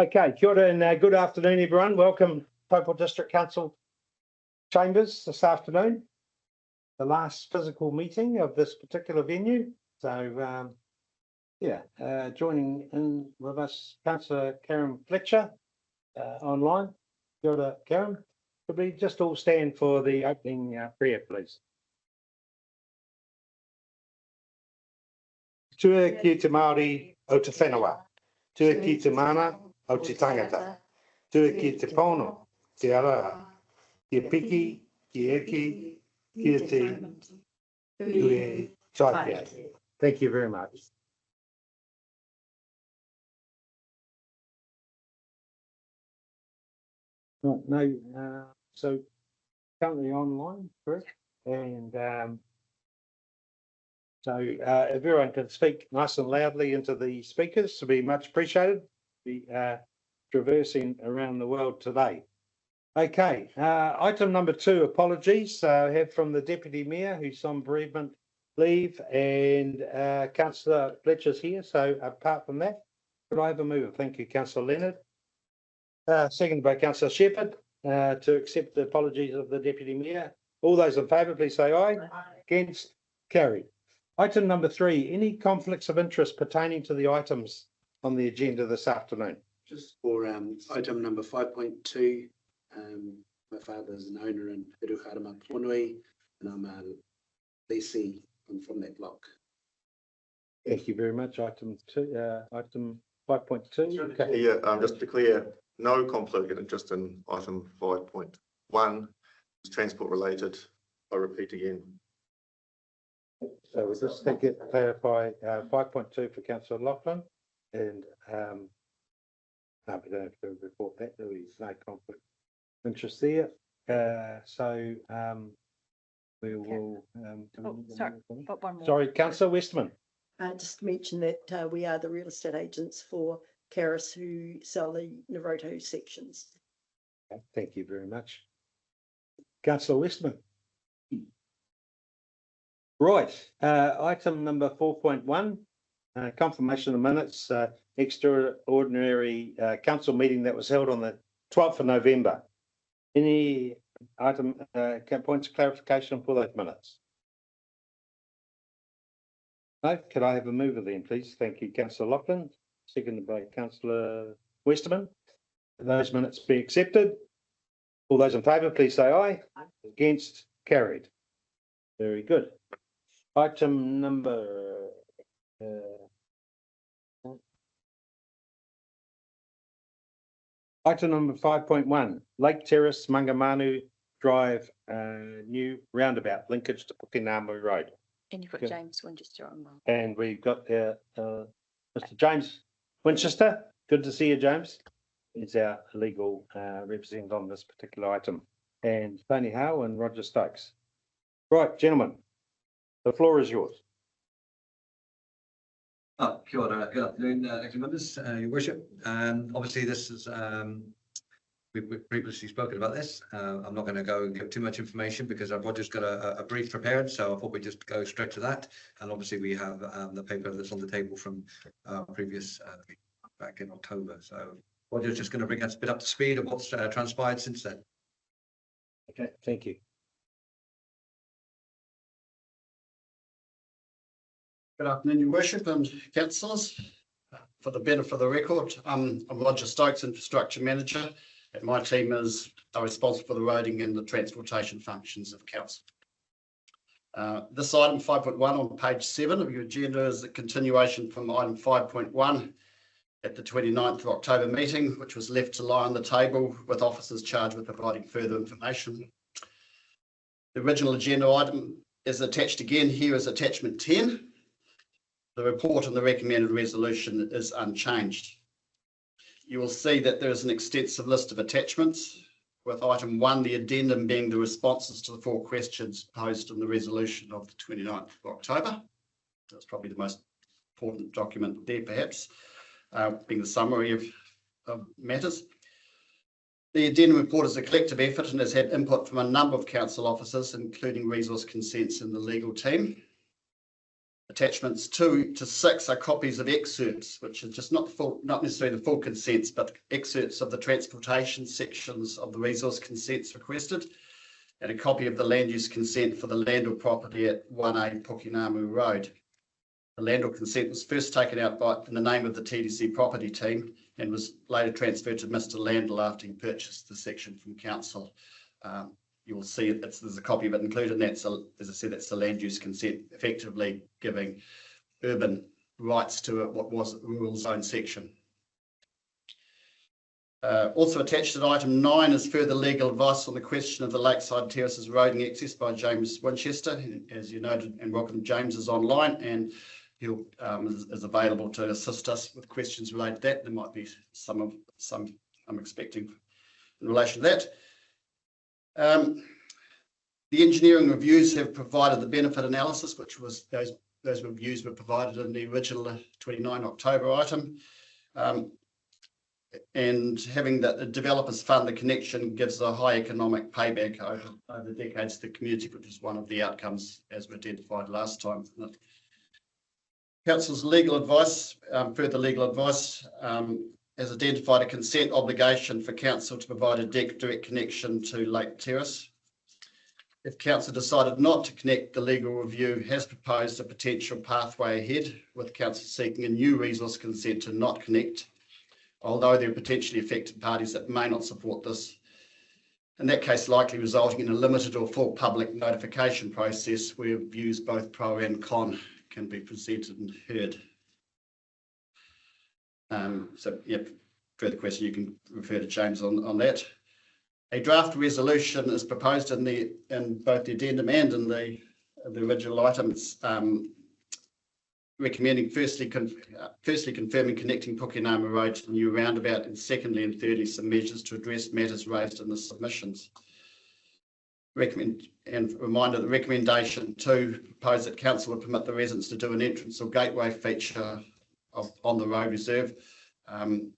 Okay, kia ora and good afternoon, everyone. Welcome Taupō District Council chambers this afternoon. The last physical meeting of this particular venue. So, joining in with us, Councillor Karen Fletcher online. Kia ora, Karen. Could we just all stand for the opening prayer, please? Tua ki te Māori o te whenua. Tua ki te mana o te tangata. Tua ki te pono, te ara, ki piki, ki eki, ki te ue taipia. Thank you very much. So currently online, correct? And so if everyone can speak nice and loudly into the speakers, to be much appreciated. Be traversing around the world today. Okay, item number 2, apologies. I have from the Deputy Mayor, who's on bereavement leave, and Councillor Fletcher's here. So apart from that, could I have a mover? Thank you, Councillor Leonard. Seconded by Councillor Shepherd to accept the apologies of the Deputy Mayor. All those in favour, please say aye. Aye. Against? Carried. Item number 3, any conflicts of interest pertaining to the items on the agenda this afternoon? Just for item number 5.2, my father is an owner in Hiruharama Ponui, and I'm a lessee from that block. Thank you very much. Item 5.2. Okay. Yeah, just to clear, no conflict of interest in item 5.1. It's transport related. I repeat again. So we'll just clarify 5.2 for Councillor Lachlan, and no, we don't have to report that. There is no conflict of interest there. So we will. Sorry, Councillor Westman. Just to mention that we are the real estate agents for Caris, who sell the Naroto sections. Okay, thank you very much. Councillor Westman. Right, item number 4.1, confirmation of minutes, extraordinary council meeting that was held on the 12th of November. Any item points of clarification for those minutes? No, could I have a mover then, please? Thank you, Councillor Lachlan, seconded by Councillor Westerman. Those minutes be accepted. All those in favour, please say aye. Aye. Against? Carried. Very good. Item number item number 5.1, Lake Terrace, Mangamanu Drive, new roundabout linkage to Pukenāmu Road. And you've got James Winchester on. And we've got Mr. James Winchester. Good to see you, James. He's our legal representative on this particular item. And Tony Howe and Roger Stokes. Right, gentlemen. The floor is yours. Kia ora, good afternoon, acting members, Your Worship. Obviously, this is we've previously spoken about this. I'm not going to go and give too much information because Roger's got a brief prepared, so I thought we'd just go straight to that. And obviously, we have the paper that's on the table from previous back in October. So Roger's just going to bring us a bit up to speed of what's transpired since then. Okay, thank you. Good afternoon, Your Worship and Councillors. For the benefit of the record, I'm Roger Stokes, Infrastructure Manager, and my team are responsible for the roading and the transportation functions of Council. This item 5.1 on page 7 of your agenda is a continuation from item 5.1 at the 29th of October meeting, which was left to lie on the table with officers charged with providing further information. The original agenda item is attached again here as attachment 10. The report and the recommended resolution is unchanged. You will see that there is an extensive list of attachments, with item 1, the addendum, being the responses to the 4 questions posed in the resolution of the 29th of October. That's probably the most important document there, perhaps, being the summary of matters. The addendum report is a collective effort and has had input from a number of council officers, including resource consents and the legal team. Attachments 2 to 6 are copies of excerpts, which are just not necessarily the full consents, but excerpts of the transportation sections of the resource consents requested, and a copy of the land use consent for the land or property at 1A Pukinamu Road. The land or consent was first taken out in the name of the TDC property team and was later transferred to Mr. Landell after he purchased the section from council. You will see there's a copy of it included, and that's, as I said, that's the land use consent, effectively giving urban rights to what was a rural zone section. Also attached to item 9 is further legal advice on the question of the Lakeside Terraces roading access by James Winchester. As you noted, and welcome, James is online and he'll is available to assist us with questions related to that. There might be some I'm expecting in relation to that. The engineering reviews have provided the benefit analysis, which was those reviews were provided in the original 29 October item. And having that the developers fund the connection gives a high economic payback over decades to the community, which is one of the outcomes as we identified last time. Council's legal advice, further legal advice, has identified a consent obligation for council to provide a direct connection to Lake Terrace. If council decided not to connect, the legal review has proposed a potential pathway ahead, with council seeking a new resource consent to not connect, although there are potentially affected parties that may not support this. In that case, likely resulting in a limited or full public notification process where views both pro and con can be presented and heard. So, yeah, further question, you can refer to James on that. A draft resolution is proposed in both the addendum and in the original items, recommending firstly confirming connecting Pukinamu Road to the new roundabout, and secondly and thirdly some measures to address matters raised in the submissions. Reminder, the recommendation 2 proposed that council would permit the residents to do an entrance or gateway feature on the road reserve. And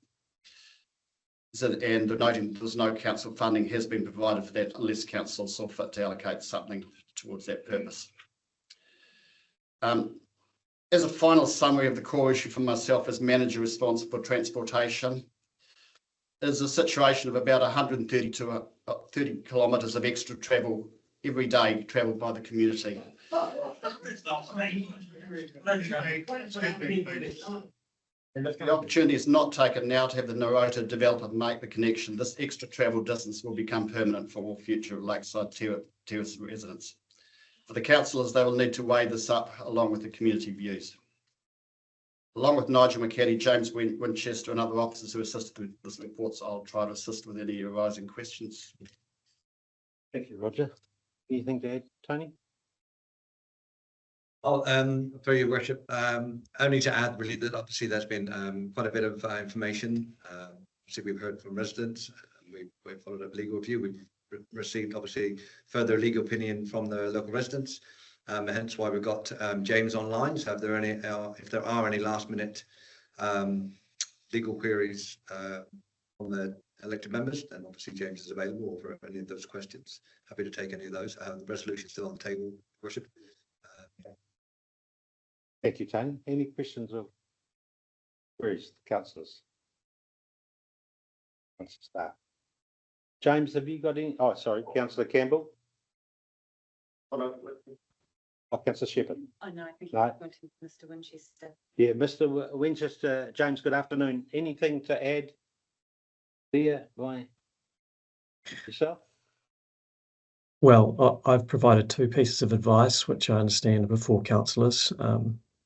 noting there's no council funding has been provided for that unless council saw fit to allocate something towards that purpose. As a final summary of the core issue for myself as manager responsible for transportation, is a situation of about 130 to 30 kilometres of extra travel every day travelled by the community. And if the opportunity is not taken now to have the Narota developer make the connection, this extra travel distance will become permanent for all future Lakeside Terrace residents. For the councillors, they will need to weigh this up along with the community views. Along with Nigel McCaddy, James Winchester and other officers who assisted with this report, so I'll try to assist with any arising questions. Thank you, Roger. Anything to add, Tony? Oh, through your worship, only to add really that obviously there's been quite a bit of information. Obviously we've heard from residents, we've followed up legal review, we've received obviously further legal opinion from the local residents, hence why we've got James online. So if there are any last minute legal queries from the elected members, then obviously James is available for any of those questions. Happy to take any of those. The resolution is still on the table, worship. Thank you, Tony. Any questions or queries, councillors? Wants to start. James, have you got any? Oh, sorry, Councillor Campbell. Oh, Councillor Shepherd. Oh, no, I think No. Mr. Winchester. Yeah, Mr. Winchester. James, good afternoon. Anything to add there by yourself? Well, I've provided 2 pieces of advice, which I understand are before councillors.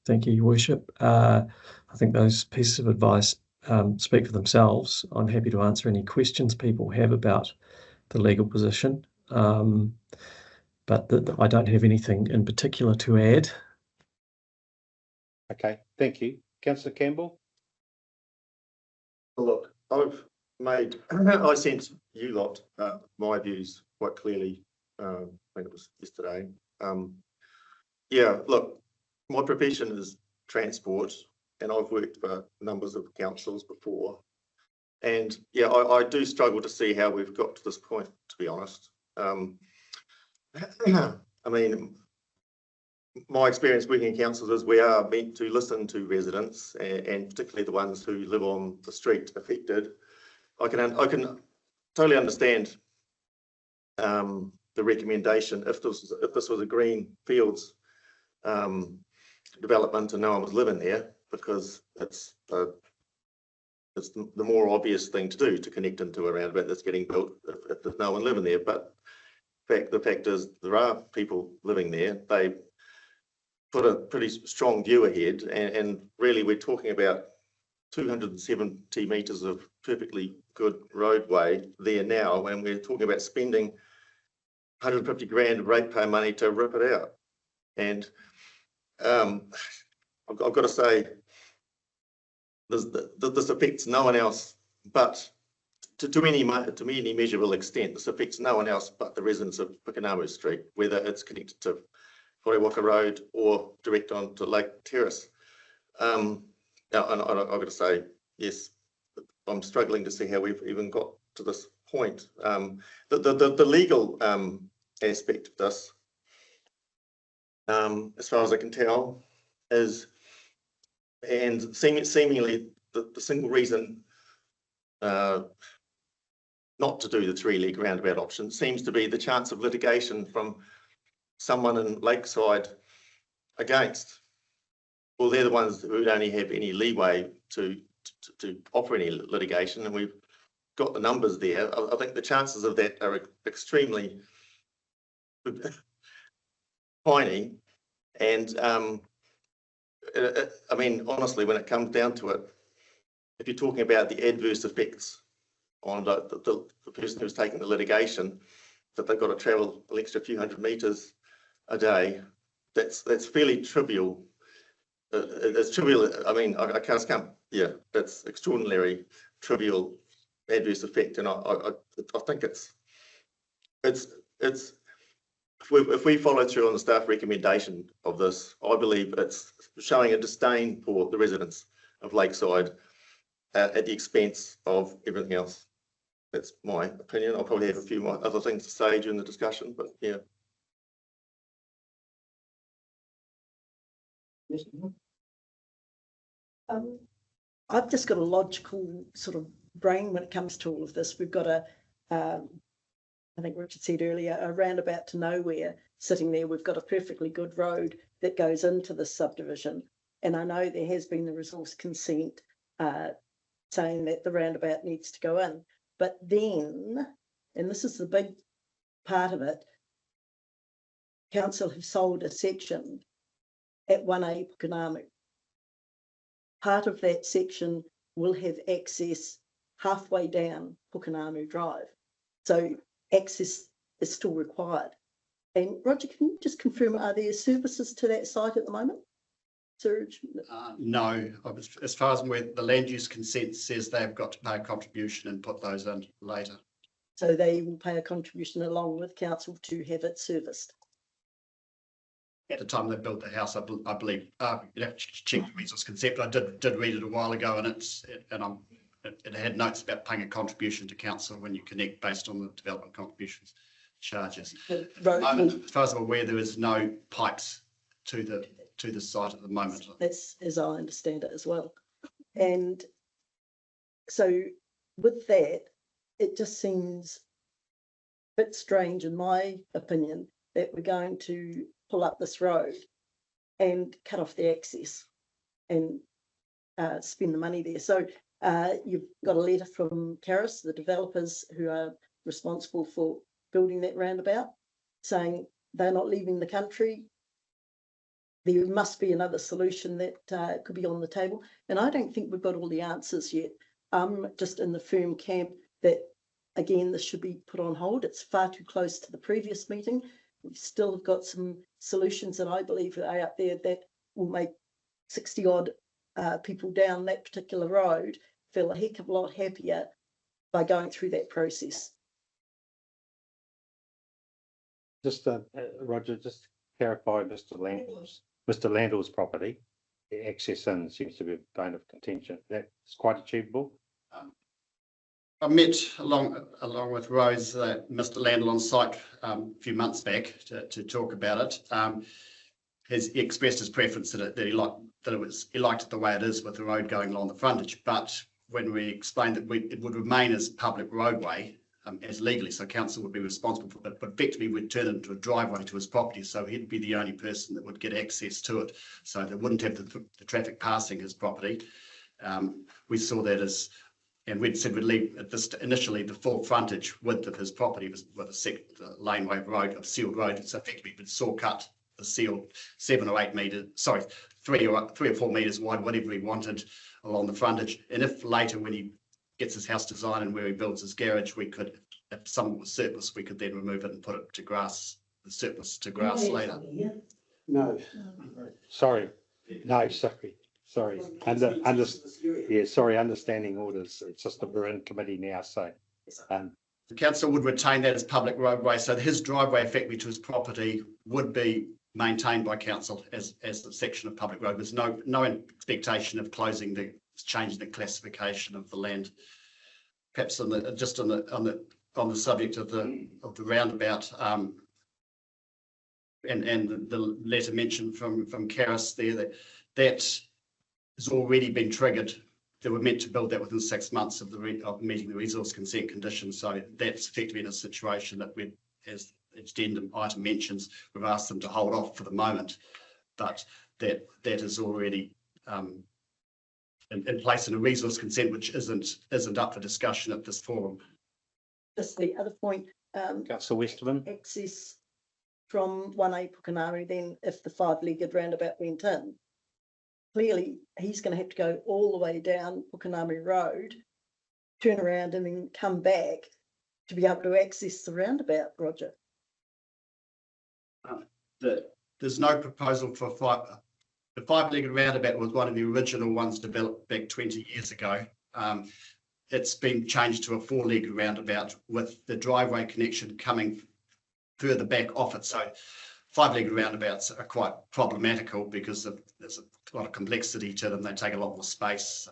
Thank you, Your Worship. I think those pieces of advice speak for themselves. I'm happy to answer any questions people have about the legal position, but I don't have anything in particular to add. Okay, thank you. Councillor Campbell? Look, I sent you lot my views quite clearly. I think it was yesterday. Yeah, look, my profession is transport, and I've worked for numbers of councils before. And yeah, I do struggle to see how we've got to this point, to be honest. I mean, my experience working in councils is we are meant to listen to residents and particularly the ones who live on the street affected. I can totally understand the recommendation if this was a green fields development and no one was living there, because it's the more obvious thing to do to connect into a roundabout that's getting built if there's no one living there. But the fact is there are people living there. They put a pretty strong view ahead, and really we're talking about 270 metres of perfectly good roadway there now, and we're talking about spending 150 grand of ratepayer money to rip it out. And I've got to say, this affects no one else but to any measurable extent. This affects no one else but the residents of Pukenamu Street, whether it's connected to Horewaka Road or direct onto Lake Terrace. Now, and I've got to say, yes, I'm struggling to see how we've even got to this point. The legal aspect of this, as far as I can tell, is, and seemingly the single reason not to do the 3-leg roundabout option seems to be the chance of litigation from someone in Lakeside against. Well, they're the ones who would only have any leeway to offer any litigation, and we've got the numbers there. I think the chances of that are extremely tiny. And I mean, honestly, when it comes down to it, if you're talking about the adverse effects on the person who's taking the litigation, that they've got to travel an extra few hundred metres a day, that's fairly trivial. It's trivial. I mean, I can't. Yeah, that's extraordinary trivial adverse effect, and I think it's if we follow through on the staff recommendation of this, I believe it's showing a disdain for the residents of Lakeside at the expense of everything else. That's my opinion. I'll probably have a few more other things to say during the discussion, but yeah. I've just got a logical sort of brain when it comes to all of this. We've got I think Richard said earlier, a roundabout to nowhere sitting there. We've got a perfectly good road that goes into the subdivision. And I know there has been the resource consent saying that the roundabout needs to go in. But then, and this is the big part of it, council have sold a section at 1A Pukenamu. Part of that section will have access halfway down Pukenamu Drive. So access is still required. And Roger, can you just confirm, are there services to that site at the moment? Surge? No, as far as where the land use consent says they've got to pay a contribution and put those in later. So they will pay a contribution along with council to have it serviced. At the time they built the house, I believe you'd have to check the resource consent. I did read it a while ago, and it had notes about paying a contribution to council when you connect based on the development contributions charges. At the moment, as far as I'm aware, there is no pipes to the site at the moment. That's as I understand it as well. And so with that, it just seems a bit strange, in my opinion, that we're going to pull up this road and cut off the access and spend the money there. So you've got a letter from Caris, the developers who are responsible for building that roundabout, saying they're not leaving the country. There must be another solution that could be on the table. And I don't think we've got all the answers yet. I'm just in the firm camp that, again, this should be put on hold. It's far too close to the previous meeting. We've still got some solutions that I believe are out there that will make 60 odd people down that particular road feel a heck of a lot happier by going through that process. Just Roger, just to clarify Mr. Landell's property, the access in seems to be a bone of contention. That's quite achievable. I met along with Rose, Mr. Landell on site a few months back to talk about it. he expressed his preference that he liked it the way it is with the road going along the frontage. But when we explained that it would remain as public roadway, as legally, so council would be responsible for it, but effectively we'd turn it into a driveway to his property, so he'd be the only person that would get access to it, so they wouldn't have the traffic passing his property. We saw that as, and we'd said we'd leave at this initially the full frontage width of his property was with a laneway road, a sealed road, so effectively we'd saw cut the sealed 7 or 8 meters, sorry, 3 or 4 meters wide, whatever he wanted along the frontage. And if later when he gets his house designed and where he builds his garage, we could, if some was surplus, we could then remove it and put it to grass, the surplus to grass later. No. Sorry, no, sorry. Understanding orders. It's just that we're in committee now, so. The council would retain that as public roadway, so his driveway effectively to his property would be maintained by council as the section of public road. There's no expectation of changing the classification of the land. Perhaps on the subject of the roundabout, and the letter mentioned from Karis there that has already been triggered. They were meant to build that within 6 months of meeting the resource consent conditions. So that's effectively in a situation that we, as the addendum item mentions, we've asked them to hold off for the moment, but that is already in place in a resource consent, which isn't up for discussion at this forum. Just the other point, Councillor Westerman. access from 1A Pukenari, then if the 5-legged roundabout went in, clearly he's going to have to go all the way down Pukenari Road, turn around and then come back to be able to access the roundabout, Roger. There's no proposal for the 5-legged roundabout was one of the original ones developed back 20 years ago. It's been changed to a 4-legged roundabout with the driveway connection coming further back off it. So 5-legged roundabouts are quite problematical because there's a lot of complexity to them. They take a lot more space.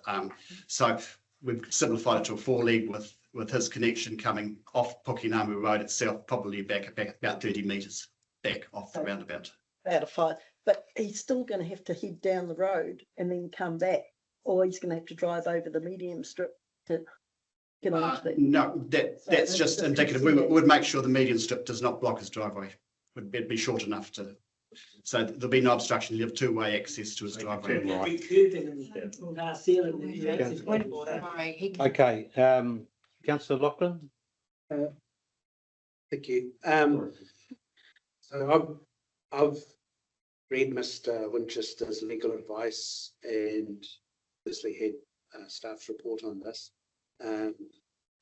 So we've simplified it to a 4-leg with his connection coming off Pukenari Road itself, probably back about 30 metres back off the roundabout. Out of 5, but he's still going to have to head down the road and then come back, or he's going to have to drive over the medium strip to get onto the. No, that's just indicative. We would make sure the median strip does not block his driveway. Would be short enough to, so there'll be no obstruction. You have 2-way access to his driveway. Okay, Councillor Lachlan. Thank you. So I've read Mr. Winchester's legal advice and obviously had staff's report on this. To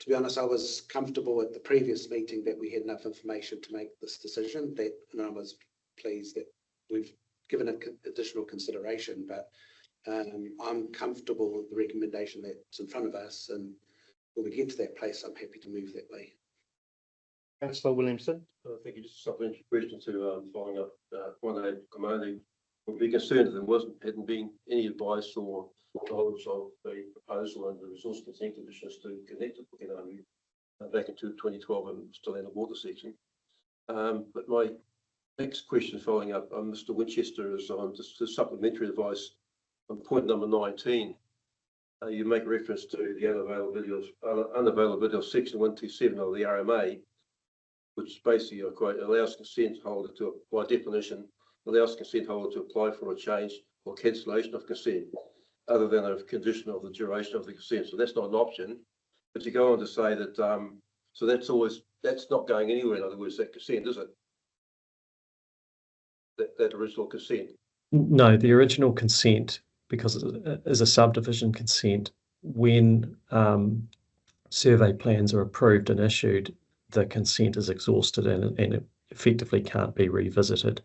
be honest, I was comfortable at the previous meeting that we had enough information to make this decision, and I was pleased that we've given it additional consideration, but I'm comfortable with the recommendation that's in front of us, and when we get to that place, I'm happy to move that way. Councillor Williamson. Thank you. Just a supplementary question to following up 1A Pukenari. Would be concerned that there hadn't been any advice or knowledge of the proposal and the resource consent conditions to connect to Pukenari back into 2012 and still in the water section. But my next question following up on Mr. Winchester is on just the supplementary advice on point number 19. You make reference to the unavailability of section 127 of the RMA, which basically, I quote, allows consent holder to, by definition, allows consent holder to apply for a change or cancellation of consent other than a condition of the duration of the consent. So that's not an option. But you go on to say that, so that's not going anywhere, in other words, that consent, is it? That original consent? No, the original consent, because it is a subdivision consent, when survey plans are approved and issued, the consent is exhausted and it effectively can't be revisited.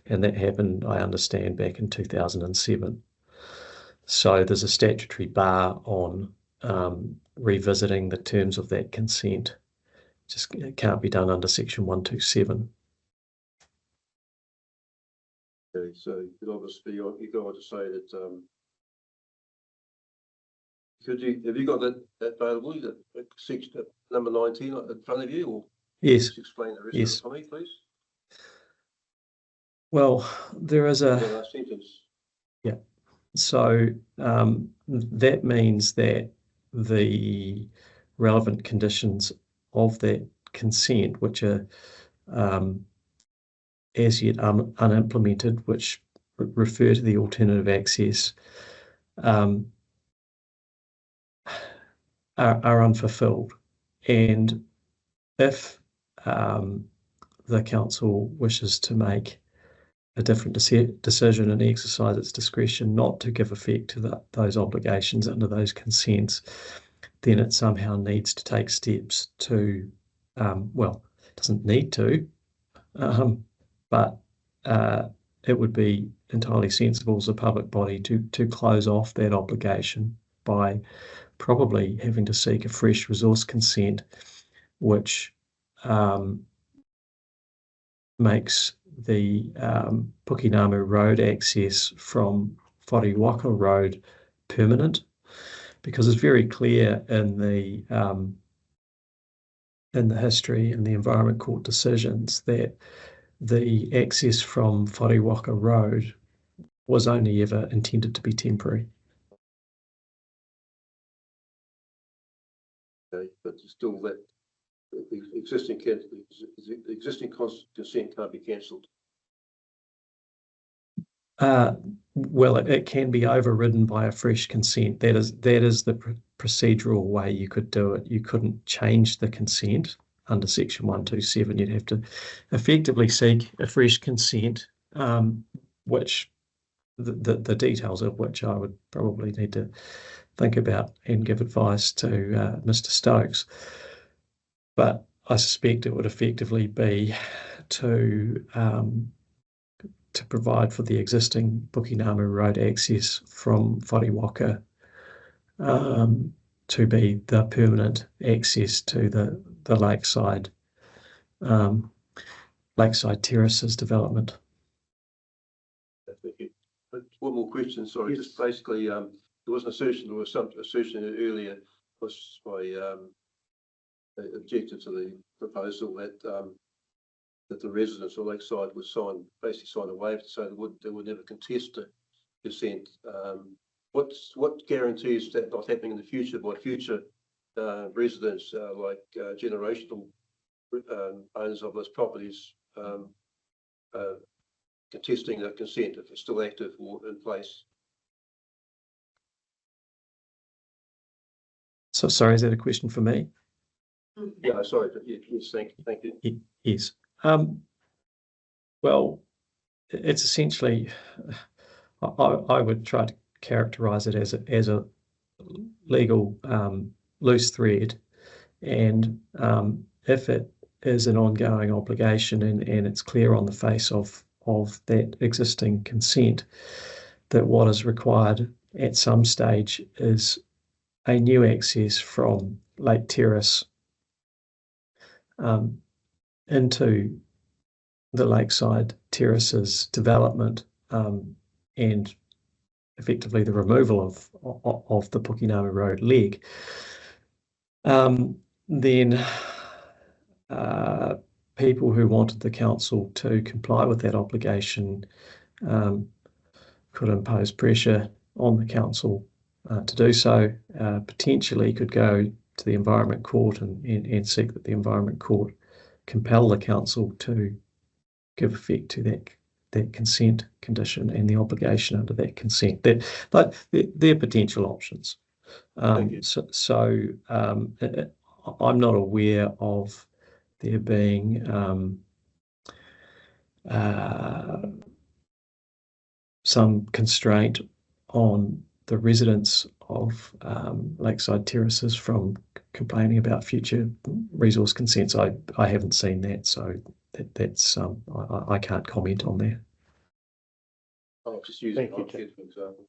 And that happened, I understand, back in 2007. So there's a statutory bar on revisiting the terms of that consent. It can't be done under section 127. Okay, so obviously you go on to say that have you got that available? That section number 19 in front of you, or yes, just explain the rest yes. of it for me, please? Well, there is The a, last sentence. so that means that the relevant conditions of that consent, which are as yet unimplemented, which refer to the alternative access, are unfulfilled. And if the council wishes to make a different decision and exercise its discretion not to give effect to those obligations under those consents, then it somehow needs to take steps to, well, it doesn't need to, but it would be entirely sensible as a public body to close off that obligation by probably having to seek a fresh resource consent, which makes the Pukinamu Road access from Whariwaka Road permanent, because it's very clear in the history and the Environment Court decisions that the access from Whariwaka Road was only ever intended to be temporary. Okay, but still that the existing consent can't be cancelled. Well, it can be overridden by a fresh consent. That is the procedural way you could do it. You couldn't change the consent under Section 127. You'd have to effectively seek a fresh consent, which the details of which I would probably need to think about and give advice to Mr. Stokes. But I suspect it would effectively be to provide for the existing Pukinamu Road access from Whariwaka to be the permanent access to the lakeside terraces development. Thank you. But one more question, sorry, Yes. just basically, there was an assertion, there was some assertion earlier, was my objective to the proposal that the residents of Lakeside would basically sign a waiver to say they would never contest the consent. What guarantees that not happening in the future by future residents like generational owners of those properties contesting that consent if it's still active or in place? So sorry, is that a question for me? Yeah, sorry, yes, thank you. Yes. Well, it's essentially, I would try to characterize it as a legal loose thread, and if it is an ongoing obligation and it's clear on the face of that existing consent that what is required at some stage is a new access from Lake Terrace into the Lakeside Terraces development, and effectively the removal of the Pukinamu Road leg, then people who wanted the council to comply with that obligation could impose pressure on the council to do so, potentially could go to the Environment Court and seek that the Environment Court compel the council to give effect to that consent condition and the obligation under that consent. They're potential options. So I'm not aware of there being some constraint on the residents of Lakeside Terraces from complaining about future resource consents. I haven't seen that, so that's I can't comment on that. I'll just use it Thank you, for example.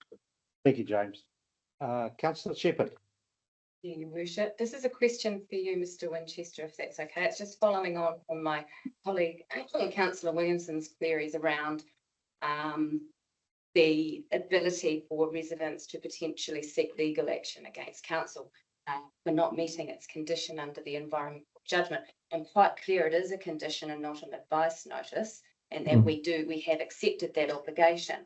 Thank you, James. Councillor Shepherd. Your Worship, this is a question for you, Mr. Winchester, if that's okay. It's just following on from my colleague, Councillor Williamson's queries around the ability for residents to potentially seek legal action against council for not meeting its condition under the environmental judgment. And quite clear, it is a condition and not an advice notice. and that we have accepted that obligation.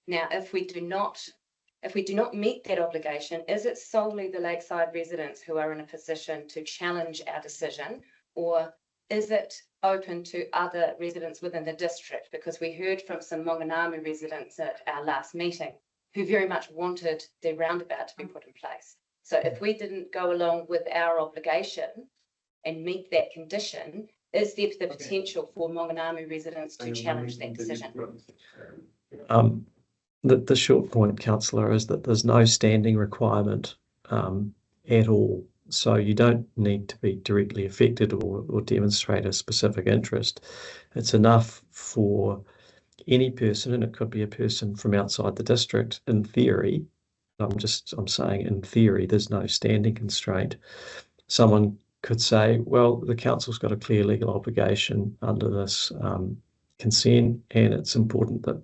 Now, if we do not meet that obligation, is it solely the lakeside residents who are in a position to challenge our decision, or is it open to other residents within the district? Because we heard from some Maunganamu residents at our last meeting who very much wanted the roundabout to be put in place. So if we didn't go along with our obligation and meet that condition, is there the potential for Maunganamu residents to challenge that decision? The short point, councillor, is that there's no standing requirement at all. So you don't need to be directly affected or demonstrate a specific interest. It's enough for any person, and it could be a person from outside the district, in theory. I'm saying in theory, there's no standing constraint. Someone could say, well, the council's got a clear legal obligation under this consent, and it's important that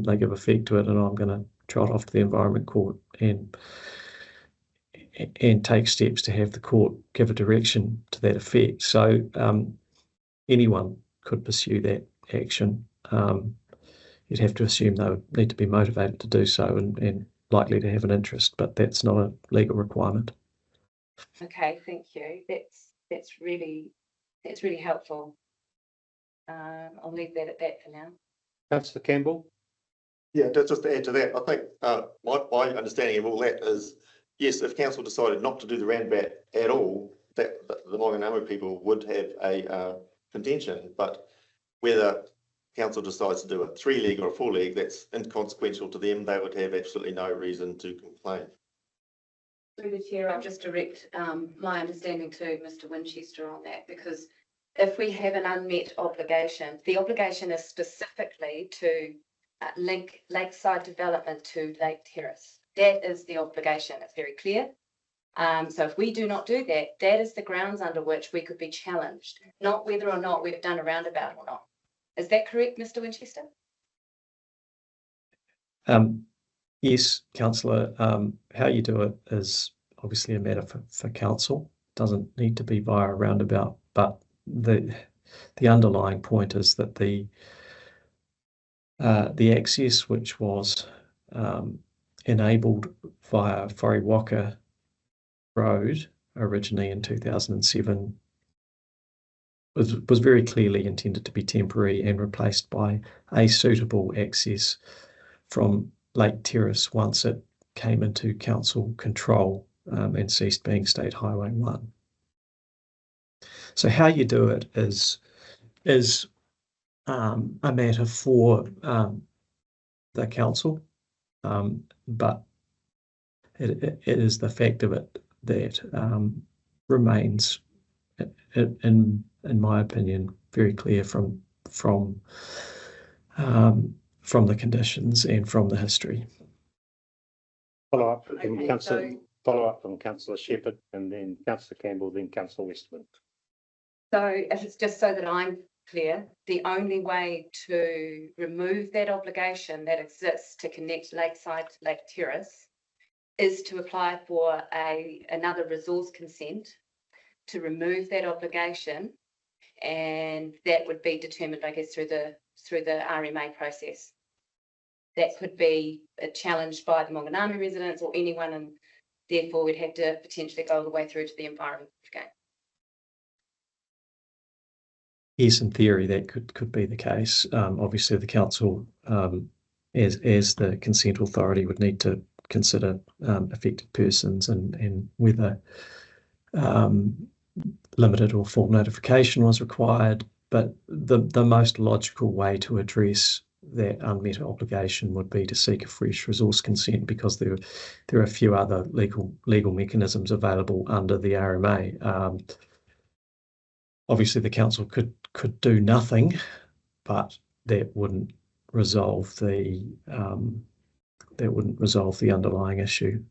they give effect to it, and I'm going to trot off to the Environment Court and take steps to have the court give a direction to that effect. So anyone could pursue that action. You'd have to assume they would need to be motivated to do so and likely to have an interest, but that's not a legal requirement. Okay, thank you. That's really helpful. I'll leave that at that for now. Councillor Campbell? Yeah, just to add to that, I think my understanding of all that is, yes, if council decided not to do the roundabout at all, that the Maunganamu people would have a contention, but whether council decides to do a 3-leg or a 4-leg, that's inconsequential to them. They would have absolutely no reason to complain. Through the chair, I'll just direct my understanding to Mr. Winchester on that, because if we have an unmet obligation, the obligation is specifically to link lakeside development to Lake Terrace. That is the obligation. It's very clear. So if we do not do that, that is the grounds under which we could be challenged, not whether or not we've done a roundabout or not. Is that correct, Mr. Winchester? Yes, councillor. How you do it is obviously a matter for council. It doesn't need to be via a roundabout, but the underlying point is that the access, which was enabled via Whariwaka Road originally in 2007, was very clearly intended to be temporary and replaced by a suitable access from Lake Terrace once it came into council control and ceased being State Highway 1. So how you do it is a matter for the council, but it is the fact of it that remains, in my opinion, very clear from the conditions and from the history. Follow up from Okay, Councillor Shepherd, and then Councillor Campbell, then Councillor Westman. So if it's just so that I'm clear, the only way to remove that obligation that exists to connect Lakeside to Lake Terrace is to apply for another resource consent to remove that obligation, and that would be determined, I guess, through the RMA process. That could be challenged by the Maunganamu residents or anyone, and therefore we'd have to potentially go all the way through to the environment again. Yes, in theory, that could be the case. Obviously, the council, as the consent authority, would need to consider affected persons and whether limited or full notification was required. But the most logical way to address that unmet obligation would be to seek a fresh resource consent, because there are a few other legal mechanisms available under the RMA. Obviously, the council could do nothing, but that wouldn't resolve the underlying issue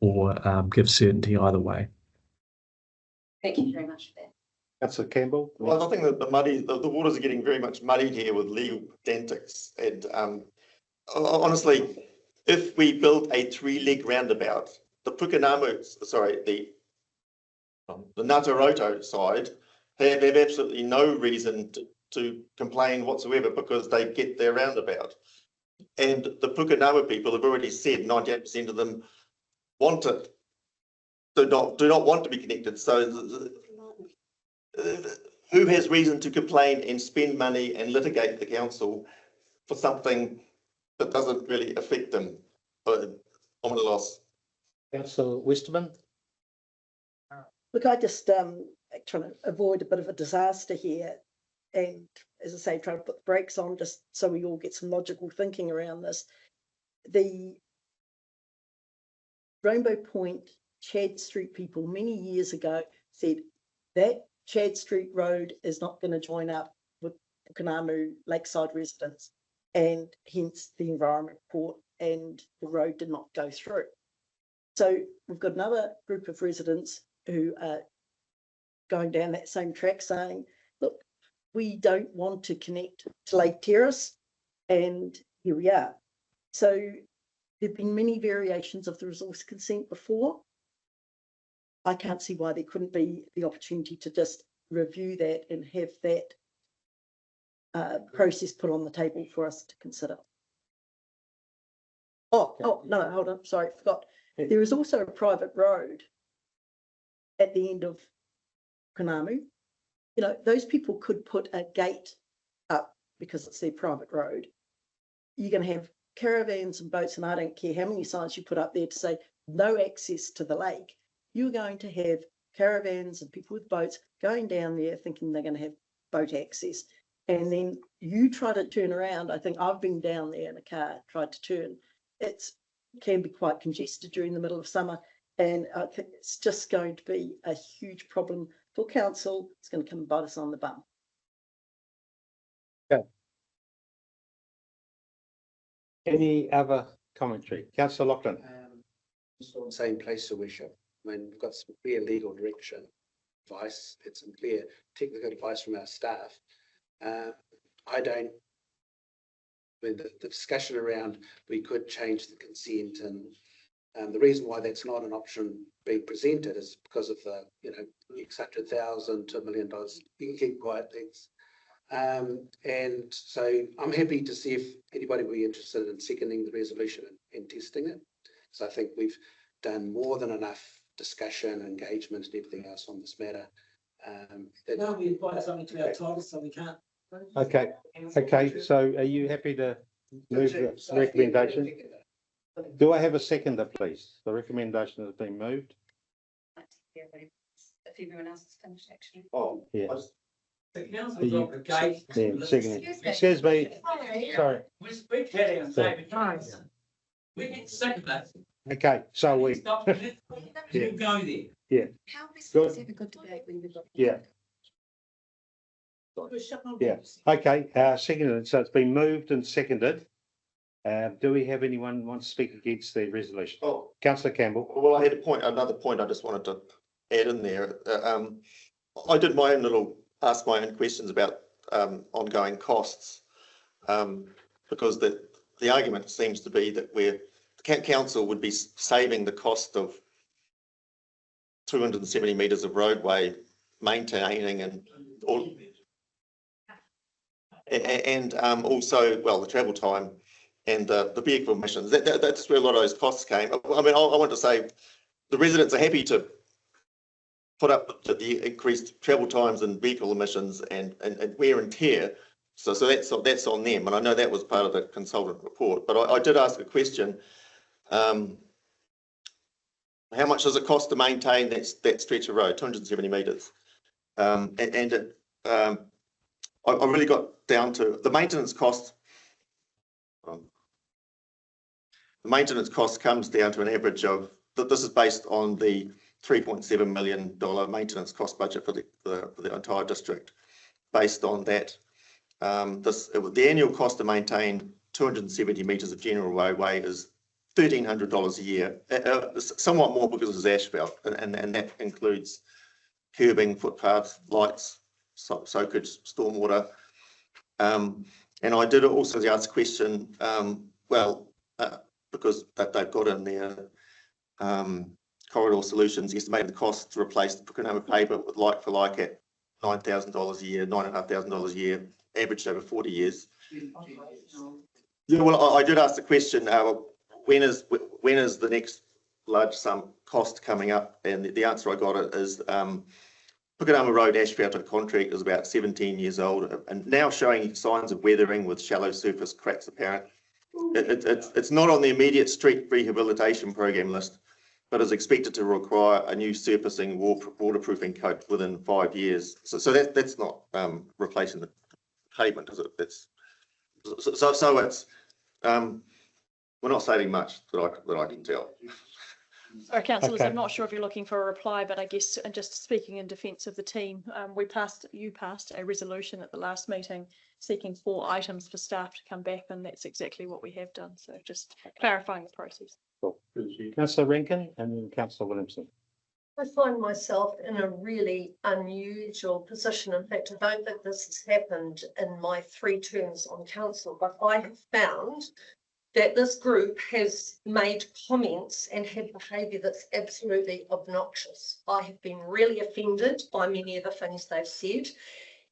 or give certainty either way. Thank you very much for that. Councillor Campbell? Well, I think that the waters are getting very much muddied here with legal pedantics. And honestly, if we built a 3-leg roundabout, the Ngātaroto side have absolutely no reason to complain whatsoever because they get their roundabout. And the Pukenawa people have already said 98% of them want it, do not want to be connected. So who has reason to complain and spend money and litigate the council for something that doesn't really affect them? I'm at a loss. Councillor Westerman. Look, I just trying to avoid a bit of a disaster here, and as I say, trying to put the brakes on just so we all get some logical thinking around this. The Rainbow Point Chad Street people many years ago said that Chad Street Road is not going to join up with Pukenawa Lakeside residents, and hence the environment report, and the road did not go through. So we've got another group of residents who are going down that same track saying, look, we don't want to connect to Lake Terrace, and here we are. So there've been many variations of the resource consent before. I can't see why there couldn't be the opportunity to just review that and have that process put on the table for us to consider. Oh, no, hold on, sorry, I forgot. There is also a private road at the end of Pukenawa. You know, those people could put a gate up because it's their private road. You're going to have caravans and boats, and I don't care how many signs you put up there to say no access to the lake. You're going to have caravans and people with boats going down there thinking they're going to have boat access. And then you try to turn around. I think I've been down there in a car, tried to turn. It can be quite congested during the middle of summer. And I think it's just going to be a huge problem for council. It's going to come and bite us on the bum. Okay. Any other commentary? Councillor Loughlin. Just on the same place, Your Worship. I mean, we've got some clear legal direction, advice, and some clear technical advice from our staff. I mean, the discussion around we could change the consent, and the reason why that's not an option being presented is because of the, you know, $600,000 to $1 million. You can keep quiet, thanks. And so I'm happy to see if anybody would be interested in seconding the resolution and testing it. So I think we've done more than enough discussion, engagement, and everything else on this matter. No, we invite something to our title, so we can't. Okay. Okay. So are you happy to move the recommendation? Do I have a seconder, please? The recommendation has been moved. If everyone else has finished, actually. Oh, Yeah. The council's on the gate. Yeah, seconding. Excuse me. Sorry. We're speaking on David Trewavas. We get sick of that. Okay. So we. Stop. You go there. Yeah. How are we supposed to have a good debate when we've got? Yeah. Yeah. Okay. Seconded. So it's been moved and seconded. Do we have anyone want to speak against the resolution? Oh, Councillor Campbell. well, I had another point I just wanted to add in there. I did ask my own questions about ongoing costs, because the argument seems to be that the council would be saving the cost of 270 metres of roadway maintaining and also, well, the travel time and the vehicle emissions. That's where a lot of those costs came. I mean, I want to say the residents are happy to put up to the increased travel times and vehicle emissions and wear and tear. So that's on them. And I know that was part of the consultant report. But I did ask a question. How much does it cost to maintain that stretch of road, 270 metres? I really got down to the maintenance cost. The maintenance cost comes down to an average of, this is based on the $3.7 million maintenance cost budget for the entire district. Based on that, the annual cost to maintain 270 metres of general roadway is $1,300 a year, somewhat more because it's asphalt, and that includes curbing, footpaths, lights, soakage, stormwater. And I did also ask a question, because they've got in their corridor solutions estimated the cost to replace the Pukenawa pavement with like for like at $9,000 a year, $9,500 a year. averaged over 40 years. Yeah, well, I did ask the question, when is the next large sum cost coming up? And the answer I got is Pukenama Road asphalt contract is about 17 years old and now showing signs of weathering with shallow surface cracks apparent. It's not on the immediate street rehabilitation program list, but is expected to require a new surfacing waterproofing coat within 5 years. So that's not replacing the pavement, is it? So it's we're not saving much that I can tell. Sorry, councillors, Okay. I'm not sure if you're looking for a reply, but I guess, and just speaking in defence of the team, you passed a resolution at the last meeting seeking 4 items for staff to come back, and that's exactly what we have done. So just clarifying the process. Cool. Councillor Rankin and then Councillor Williamson. I find myself in a really unusual position. In fact, I don't think this has happened in my 3 terms on council, but I have found that this group has made comments and had behaviour that's absolutely obnoxious. I have been really offended by many of the things they've said,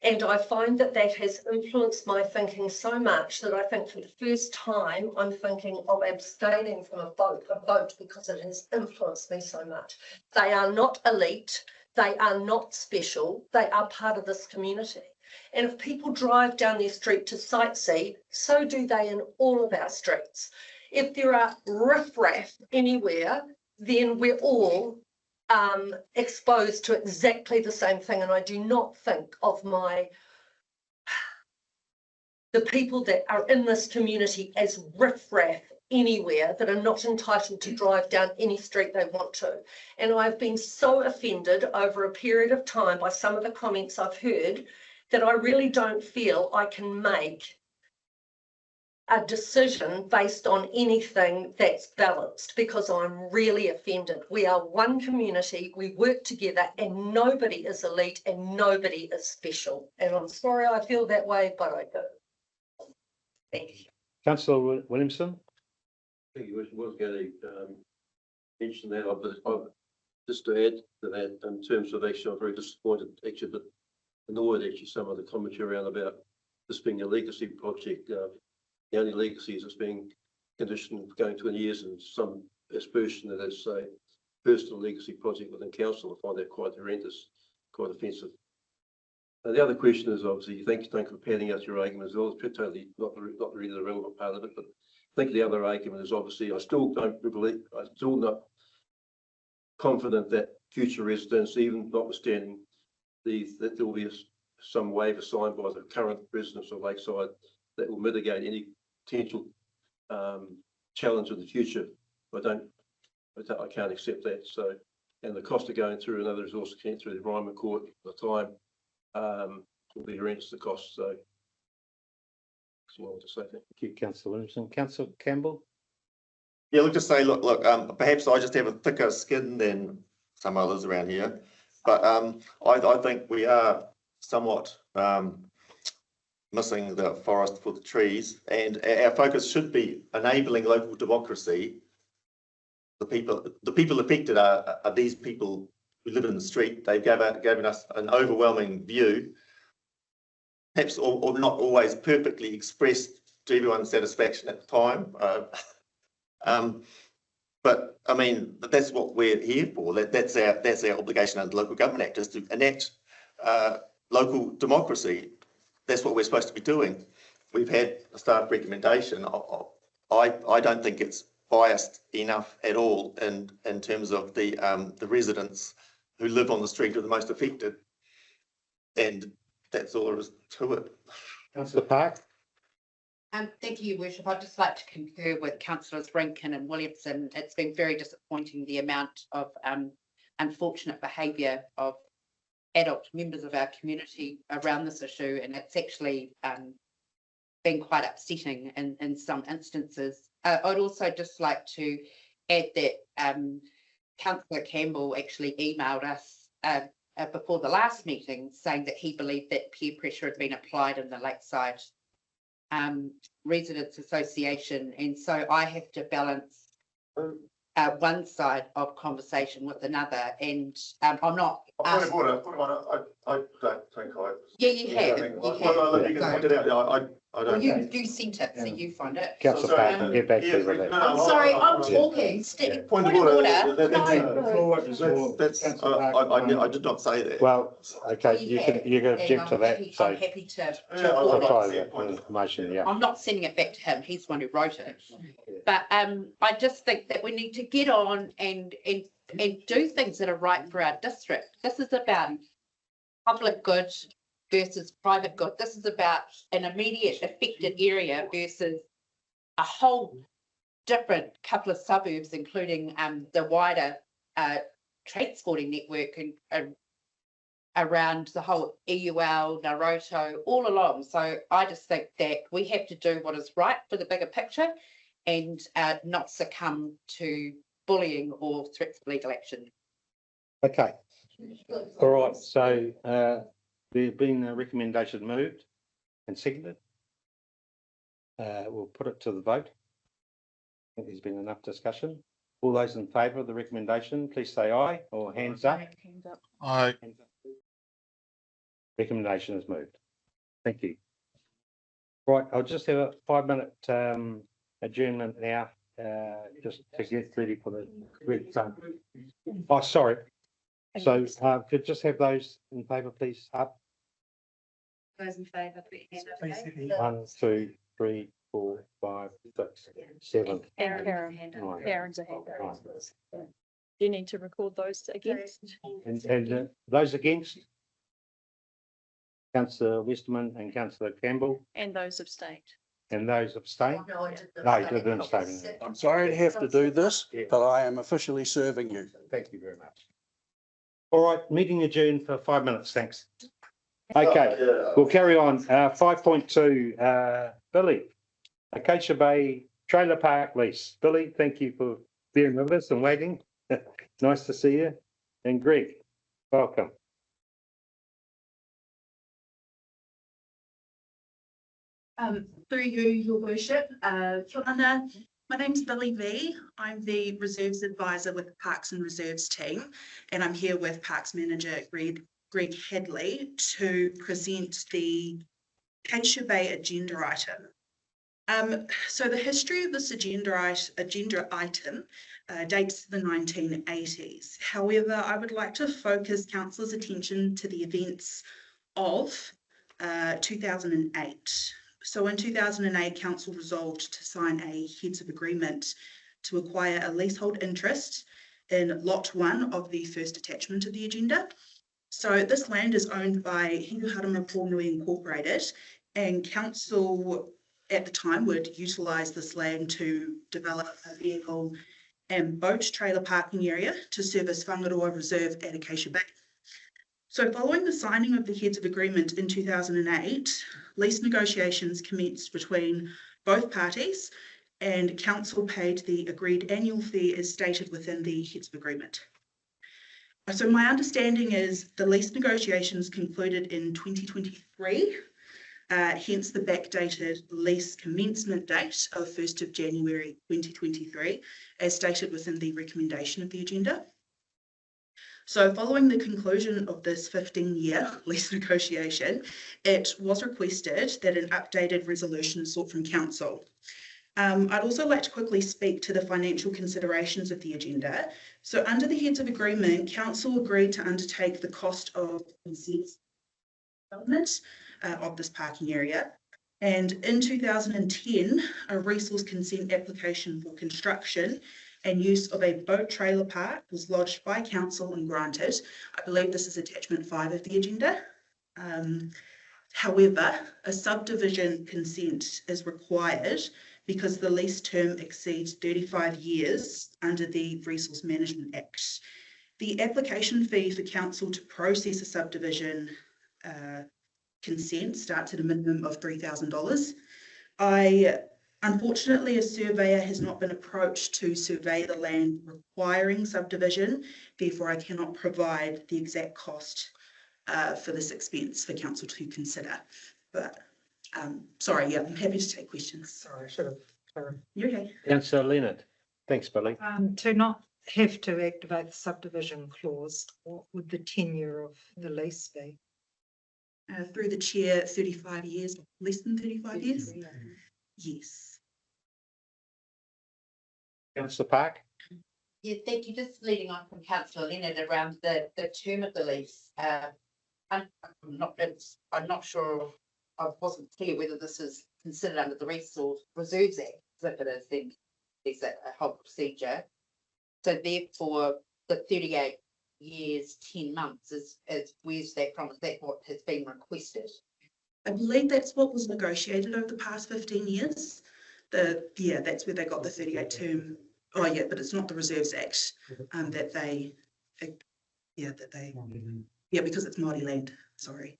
and I find that that has influenced my thinking so much that I think for the first time I'm thinking of abstaining from a vote because it has influenced me so much. They are not elite, they are not special, they are part of this community. And if people drive down their street to sightsee, so do they in all of our streets. If there are riffraff anywhere, then we're all exposed to exactly the same thing. And I do not think of the people that are in this community as riffraff anywhere, that are not entitled to drive down any street they want to. And I've been so offended over a period of time by some of the comments I've heard that I really don't feel I can make a decision based on anything that's balanced, because I'm really offended. We are one community, we work together, and nobody is elite and nobody is special. And I'm sorry I feel that way, but I do. Thank you. Councillor Williamson. I think you was going to mention that, but just to add to that, in terms of actually, I'm very disappointed, actually, but annoyed actually some of the commentary around about this being a legacy project. The only legacy is it's being conditioned going 20 years and some aspersion that it's a personal legacy project within council. I find that quite horrendous, quite offensive. The other question is obviously, thank you for padding out your argument as well. It's totally not really the relevant part of it, but I think the other argument is obviously I still not confident that future residents, even notwithstanding that there will be some waiver signed by the current residents of Lakeside that will mitigate any potential challenge in the future. I can't accept that. So, and the cost of going through another resource consent through the Environment Court at the time will be horrendous, the cost. So that's all I want to say. Thank you, Councillor Williamson. Councillor Campbell. Yeah, look, just say, look, perhaps I just have a thicker skin than some others around here, but I think we are somewhat missing the forest for the trees, and our focus should be enabling local democracy. The people affected are these people who live in the street. They've given us an overwhelming view, perhaps or not always perfectly expressed to everyone's satisfaction at the time. But I mean, that's what we're here for. That's our obligation under the Local Government Act, is to enact local democracy. That's what we're supposed to be doing. We've had a staff recommendation. I don't think it's biased enough at all in terms of the residents who live on the street are the most affected, and that's all there is to it. Councillor Park. Thank you, Your Worship. I'd just like to concur with Councillors Rankin and Williamson. It's been very disappointing, the amount of unfortunate behaviour of adult members of our community around this issue, and it's actually been quite upsetting in some instances. I'd also just like to add that Councillor Campbell actually emailed us before the last meeting saying that he believed that peer pressure had been applied in the Lakeside Residents Association, and so I have to balance one side of conversation with another, and I'm not. I don't think I Yeah, you have. You Well, you can have. point it out. I Well, don't. you sent it, so you find it. Councillor Sorry, Parker, get back to you with that. I'm sorry, I'm talking. Step, Point of order. That's, I did not say that. Well, okay, you can and object to I'm that, happy- so I'm happy to I'll report try it. that information, yeah. I'm not sending it back to him. He's the one who wrote it. But I just think that we need to get on and do things that are right for our district. This is about public good versus private good. This is about an immediate affected area versus a whole different couple of suburbs, including the wider transporting network and around the whole EUL, Naroto, all along. So I just think that we have to do what is right for the bigger picture and not succumb to bullying or threats of legal action. Okay, all right, so there's been a recommendation moved and seconded. We'll put it to the vote. I think there's been enough discussion. All those in favour of the recommendation, please say aye or hands up. Hands up. Aye. Hands up. Recommendation is moved. Thank you. Right, I'll just have a 5-minute adjournment now, just to get ready for the red zone. Oh, sorry. So could just have those in favour, please, up. Those in favour, please. 1, 2, 3, 4, 5, 6, 7. And Karen, Right. Karen's a hand. Right. Do you need to record those against? And those against? Councillor Westerman and Councillor Campbell, And those abstained. and those abstain? No, I didn't. No, you didn't abstain. I'm sorry to have to do this, Yeah. but I am officially serving you. Thank you very much. All right, meeting adjourned for 5 minutes, thanks. Okay, we'll carry on. 5.2, Billy, Acacia Bay Trailer Park lease. Billy, thank you for being with us and waiting. Nice to see you. And Greg, welcome. Through you, Your Worship, Kia my name's Billy V. I'm the Reserves Advisor with the Parks and Reserves team, and I'm here with Parks Manager Greg Hadley to present the Acacia Bay agenda item. So the history of this agenda item dates to the 1980s. However, I would like to focus councillors' attention to the events of 2008. So in 2008, council resolved to sign a heads of agreement to acquire a leasehold interest in lot 1 of the first attachment of the agenda. So this land is owned by Hiruharama Pōnui Incorporated, and council at the time would utilise this land to develop a vehicle and boat trailer parking area to service Whangaroa Reserve at Acacia Bay. So following the signing of the heads of agreement in 2008, lease negotiations commenced between both parties, and council paid the agreed annual fee as stated within the heads of agreement. So my understanding is the lease negotiations concluded in 2023, hence the backdated lease commencement date of 1st of January 2023, as stated within the recommendation of the agenda. So following the conclusion of this 15-year lease negotiation, it was requested that an updated resolution sought from council. I'd also like to quickly speak to the financial considerations of the agenda. So under the heads of agreement, council agreed to undertake the cost of development of this parking area. And in 2010, a resource consent application for construction and use of a boat trailer park was lodged by council and granted. I believe this is attachment 5 of the agenda. However, a subdivision consent is required because the lease term exceeds 35 years under the Resource Management Act. The application fee for council to process a subdivision consent starts at a minimum of $3,000. Unfortunately, a surveyor has not been approached to survey the land requiring subdivision. Therefore, I cannot provide the exact cost for this expense for council to consider. But sorry, yeah, I'm happy to take questions. Sorry, I should have. You're okay. Councillor Leonard, thanks, Billy. To not have to activate the subdivision clause, what would the tenure of the lease be? Through the chair, 35 years, less than 35 years. Yes. Councillor Park? Yeah, thank you. Just leading on from Councillor Leonard around the term of the lease. I'm not sure, I wasn't clear whether this is considered under the Resource Reserves Act. If it is, then there's a whole procedure. So therefore, the 38 years, 10 months is where's that from? Is that what has been requested? I believe that's what was negotiated over the past 15 years. That's where they got the 38 term. Oh yeah, but it's not the Reserves Act because it's Māori land. Sorry.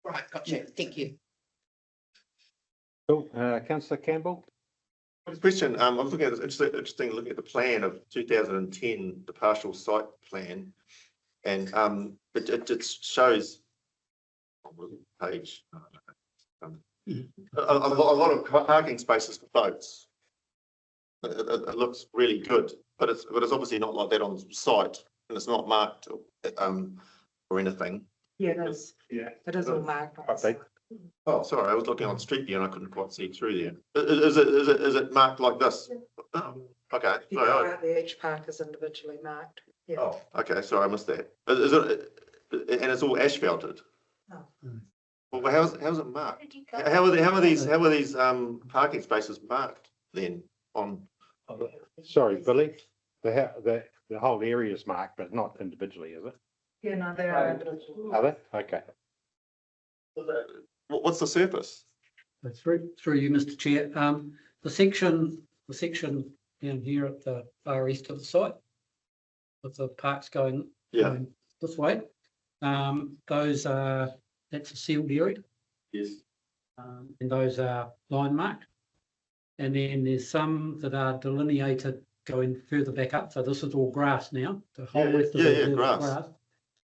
Right, gotcha. Thank you. Cool. Councillor Campbell? Question, I was looking at this interesting looking at the plan of 2010, the partial site plan, and it just shows page a lot of parking spaces for boats. It looks really good, but it's obviously not like that on site, and it's not marked or anything. Yeah, it is. Yeah, It is all marked. Oh, sorry, I was looking on Street View and I couldn't quite see through there. Is it marked like this? Oh, okay. You go out there, each park is individually marked. Yeah. Oh, okay, sorry, I missed that. Is it, and it's all asphalted? Oh. Well, how's it marked? How are these parking spaces marked then on? Sorry, Billy, the whole area is marked, but not individually, is it? Yeah, no, they are individual. Are they? Okay. What's the surface? Through you, Mr. Chair, the section down here at the far east of the site, with the parks going this way, that's a sealed area. Yes. And those are line marked. And then there's some that are delineated going further back up. So this is all grass now. The whole left of it is grass.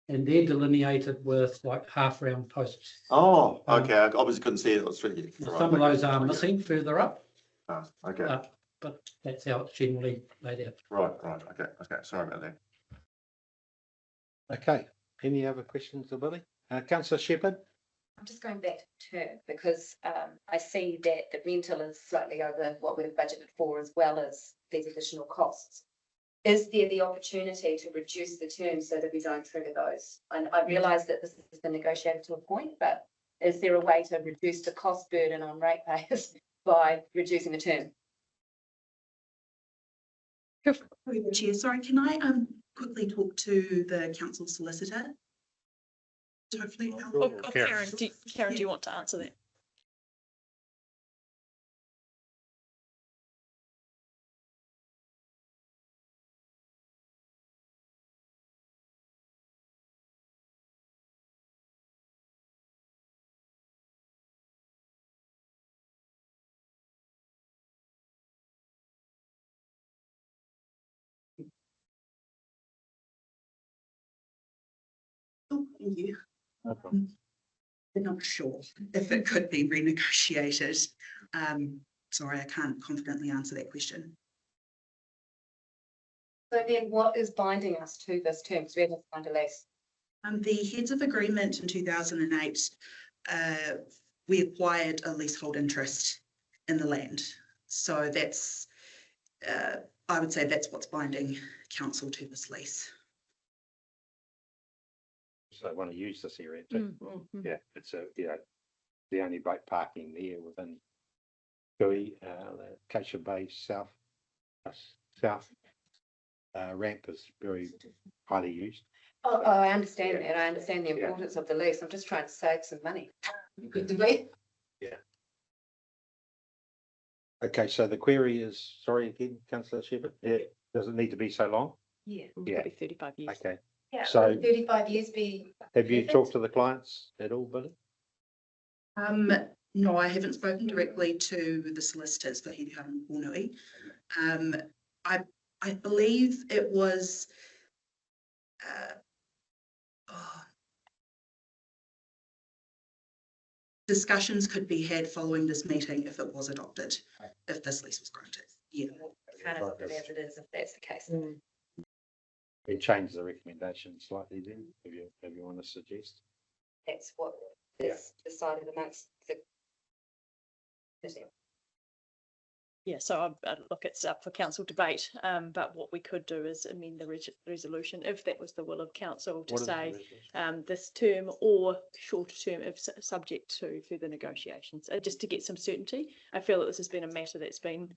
And they're delineated with like half round posts. Oh, okay. I obviously couldn't see it. It was really some of those are missing further up. Oh, okay. But that's how it's generally laid out. Right. Okay. Sorry about that. Okay. Any other questions, Billy? Councillor Shepherd? I'm just going back to term because I see that the rental is slightly over what we've budgeted for, as well as these additional costs. Is there the opportunity to reduce the term so that we don't trigger those? And I realise that this has been negotiated to a point, but is there a way to reduce the cost burden on ratepayers by reducing the term? Chair, sorry, can I quickly talk to the council solicitor? Hopefully, Karen, do you want to answer that? Oh, thank you. I'm not sure if it could be renegotiated. Sorry, I can't confidently answer that question. So then what is binding us to this term? Because we haven't signed a lease. The heads of agreement in 2008, we acquired a leasehold interest in the land. So that's, I would say that's what's binding council to this lease. So I want to use this area too. Yeah, it's the only boat parking there within Kui, the Acacia Bay south ramp is very highly used. Oh, I understand that. I understand the importance of the lease. I'm just trying to save some money. Yeah. Okay, so the query is, sorry again, Councillor Shepherd, does it need to be so long? Yeah, probably 35 years. Okay. Yeah, So 35 years be. have you talked to the clients at all, Billy? No, I haven't spoken directly to the solicitors for Hiri Haram Wonui. I believe it was discussions could be had following this meeting if it was adopted, if this lease was granted. Yeah. Kind of as it is, if that's the case. We change the recommendation slightly then, if you want to suggest. that's what is decided amongst the. Yeah, so look, it's up for council debate, but what we could do is amend the resolution if that was the will of council to say this term or shorter term if subject to further negotiations, just to get some certainty. I feel that this has been a matter that's been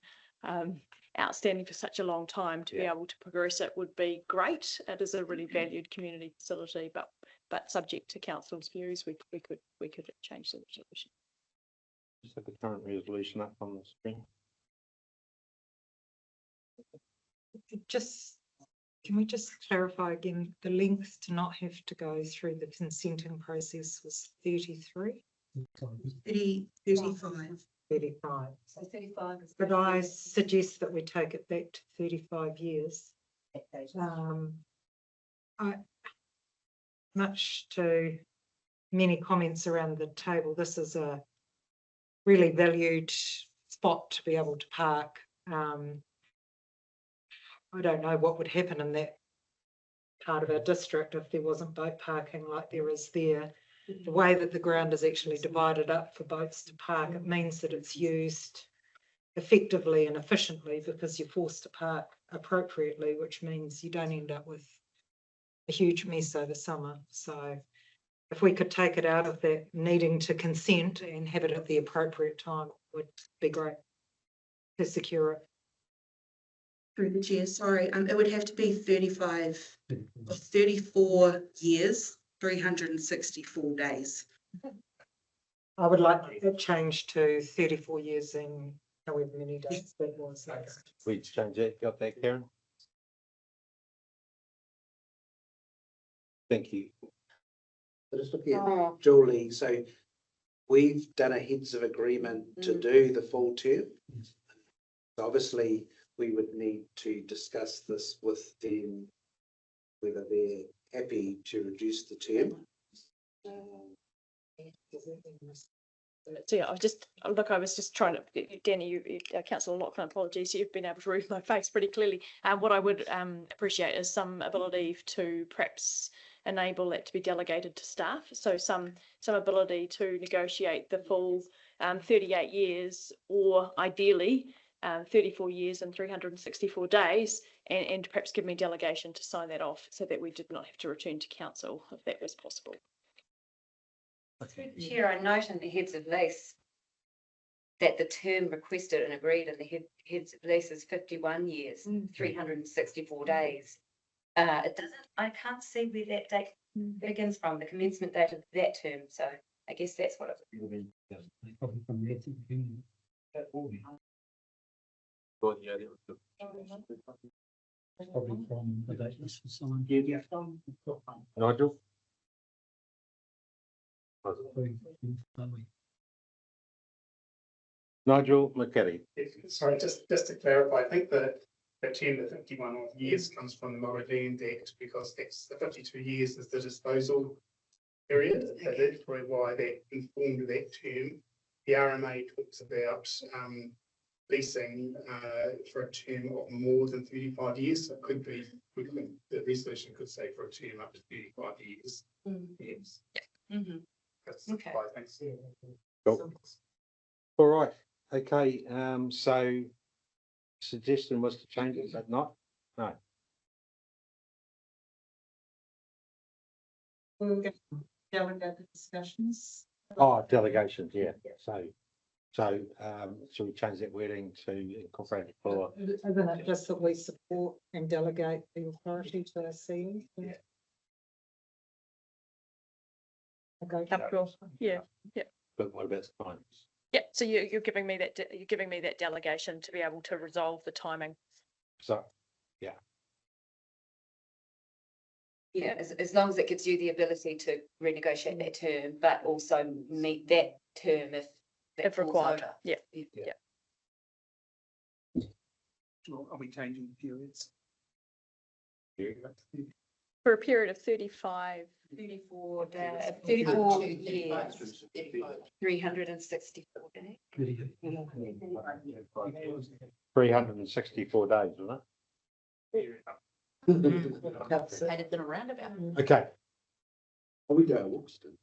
outstanding for such a long time. To be able to progress it would be great. It is a really valued community facility, but subject to council's views, we could change the resolution. Just have the current resolution up on the screen. Can we just clarify again, the length to not have to go through the consenting process was 33? 35. 35. So 35 is. But I suggest that we take it back to 35 years. Much to many comments around the table, this is a really valued spot to be able to park. I don't know what would happen in that part of our district if there wasn't boat parking like there is there. The way that the ground is actually divided up for boats to park, it means that it's used effectively and efficiently because you're forced to park appropriately, which means you don't end up with a huge mess over summer. So if we could take it out of that needing to consent and have it at the appropriate time, would be great to secure it. Through the chair, sorry, it would have to be 34 years, 364 days. I would like it changed to 34 years and however many days that was. We change it, got that, Karen? Thank you. So just looking at Julie, so we've done a heads of agreement to do the full term. So obviously, we would need to discuss this with them, whether they're happy to reduce the term. So yeah, I was just trying to, Danny, Councillor Lachlan, apologies, you've been able to read my face pretty clearly. What I would appreciate is some ability to perhaps enable that to be delegated to staff. So some ability to negotiate the full 38 years or ideally 34 years and 364 days and perhaps give me delegation to sign that off so that we did not have to return to council if that was possible. Okay. Chair, I note in the heads of lease that the term requested and agreed in the heads of lease is 51 years, 364 days. It doesn't, I can't see where that date begins from, the commencement date of that term. So I guess that's what it would be. Probably from the probably from the date this was signed. Nigel? Nigel McKelly. Sorry, just to clarify, I think that the 10 to 51 years comes from the Māori Land Act because that's the 52 years is the disposal period. So that's probably why that informed that term. The RMA talks about leasing for a term of more than 35 years. So it could be, the resolution could say for a term up to 35 years. Yes. That's okay. Thanks. Cool. All right. Okay. So suggestion was to change it, is that not? No. We'll go delegate the discussions. Oh, delegations, yeah. So should we change that wording to incorporate it for? Isn't it just that we support and delegate the authority to our CEO? Yeah. Okay. Yeah. But what about the times? Yeah, so you're giving me that delegation to be able to resolve the timing. So, yeah. Yeah, as long as it gives you the ability to renegotiate that term, but also meet that term if required. Over. Yeah. Are we changing the periods? For a period of 34 days, 34 years, 364 days. 364 days, isn't it? Had it been a roundabout. Okay. Are we going Wilkeston?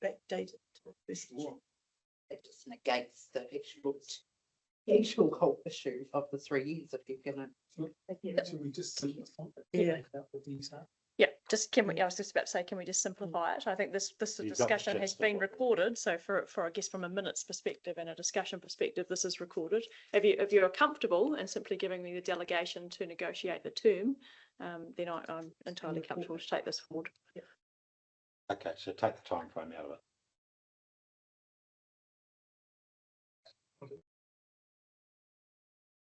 backdated. It just negates the actual whole issue of the 3 years if you're gonna. Yeah, just can we, I was just about to say, can we just simplify it? I think this discussion has been recorded, so for I guess from a minutes perspective and a discussion perspective, this is recorded. If you're comfortable in simply giving me the delegation to negotiate the term, then I'm entirely comfortable to take this forward. Okay, so take the time frame out of it.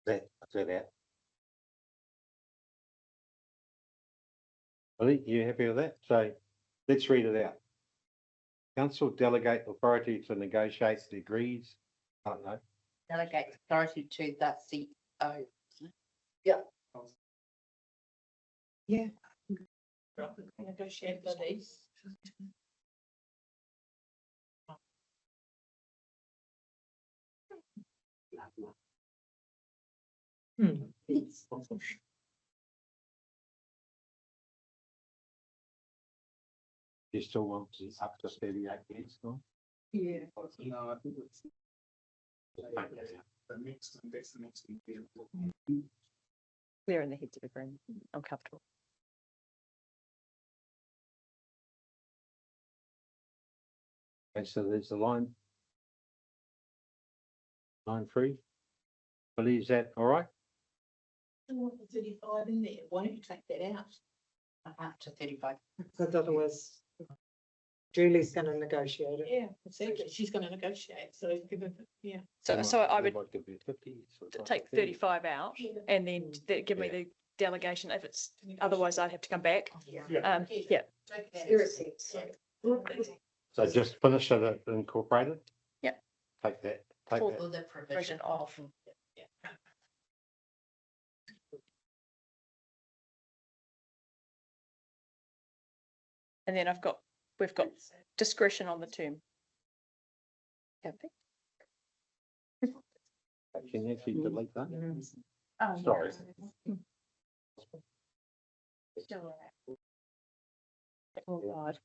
That out. Billy, you happy with that? So let's read it out. Council delegate authority to negotiate the agrees. I don't know. Delegate authority to the CEO. Yeah. Yeah. Negotiate the lease. You still want to up to 38 years, no? Yeah. No, I think it's the next, that's the next thing. Clear in the heads of agreement. I'm comfortable. Okay, so there's the line 3. Billy, is that all right? I want the 35 in there. Why don't you take that out? Up to 35. Because otherwise Julie's going to negotiate it. Yeah, exactly. She's going to negotiate. So give her, yeah. So I would give you 50, take 35 out and then give me the delegation if it's, otherwise I'd have to come back. Yeah. So just finish it incorporated? Yep. Take that. Take For that. the provision of. And then we've got discretion on the term. Can you actually delete that? Oh, sorry. Oh, God.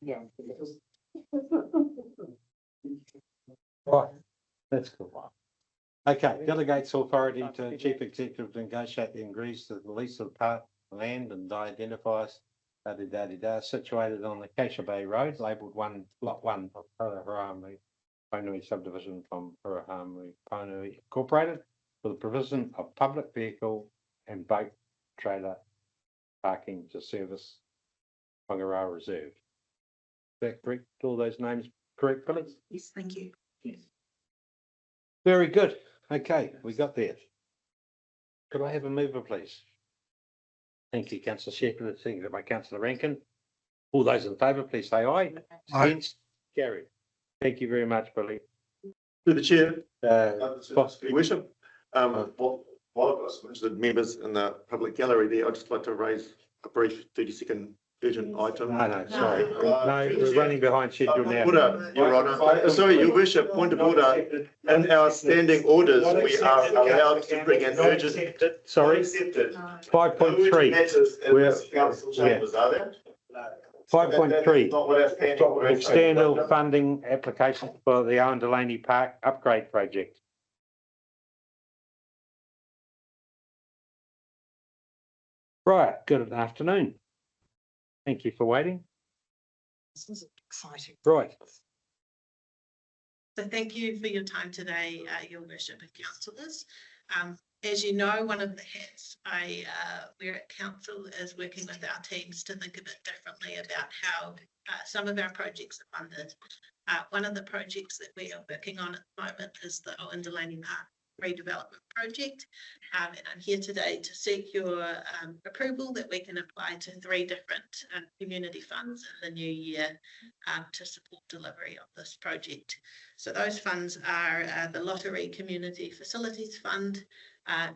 Yeah. Right, that's cool. Okay, delegates authority to chief executive to negotiate the agrees to the lease of part land and identifies situated on the Acacia Bay Road, labelled lot 1 of Parahamui subdivision from Parahamui Incorporated for the provision of public vehicle and boat trailer parking to service Tongariro Reserve. Is that correct? All those names correct, Billy? Yes, thank you. Yes. Very good. Okay, we got there. Could I have a mover, please? Thank you, Councillor Shepherd. Seconded by Councillor Rankin. All those in favour, please say aye. Aye. Against? Carried. Thank you very much, Billy. To the chair, Your Worship, while I've got some interested members in the public gallery there, I'd just like to raise a brief 30-second urgent item. No, sorry. No, we're running behind schedule now. Order, Your Honour. Sorry, Your Worship, point of order. In our standing orders, we are allowed to bring an urgent. Sorry, 5.3. Where council chambers are there? 5.3. External funding application for the Owen Delaney Park upgrade project. Right, good afternoon. Thank you for waiting. This is exciting. Right. So thank you for your time today, Your Worship and councillors. As you know, one of the hats I wear at council is working with our teams to think a bit differently about how some of our projects are funded. One of the projects that we are working on at the moment is the Owen Delaney Park redevelopment project, and I'm here today to seek your approval that we can apply to 3 different community funds in the new year to support delivery of this project. So those funds are the Lottery Community Facilities Fund,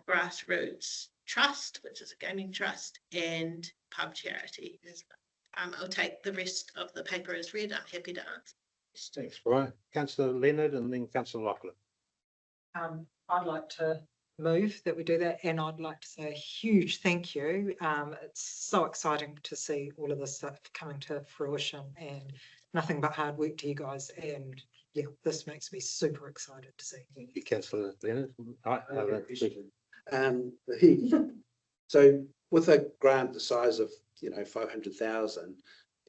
Grassroots Trust, which is a gaming trust, and Pub Charity. I'll take the rest of the paper as read. I'm happy to answer. Thanks, Brian. Councillor Leonard and then Councillor Loughlin. I'd like to move that we do that, and I'd like to say a huge thank you. It's so exciting to see all of this stuff coming to fruition, and nothing but hard work to you guys, and yeah, this makes me super excited to see. Thank you, Councillor Leonard. So with a grant the size of, 500,000,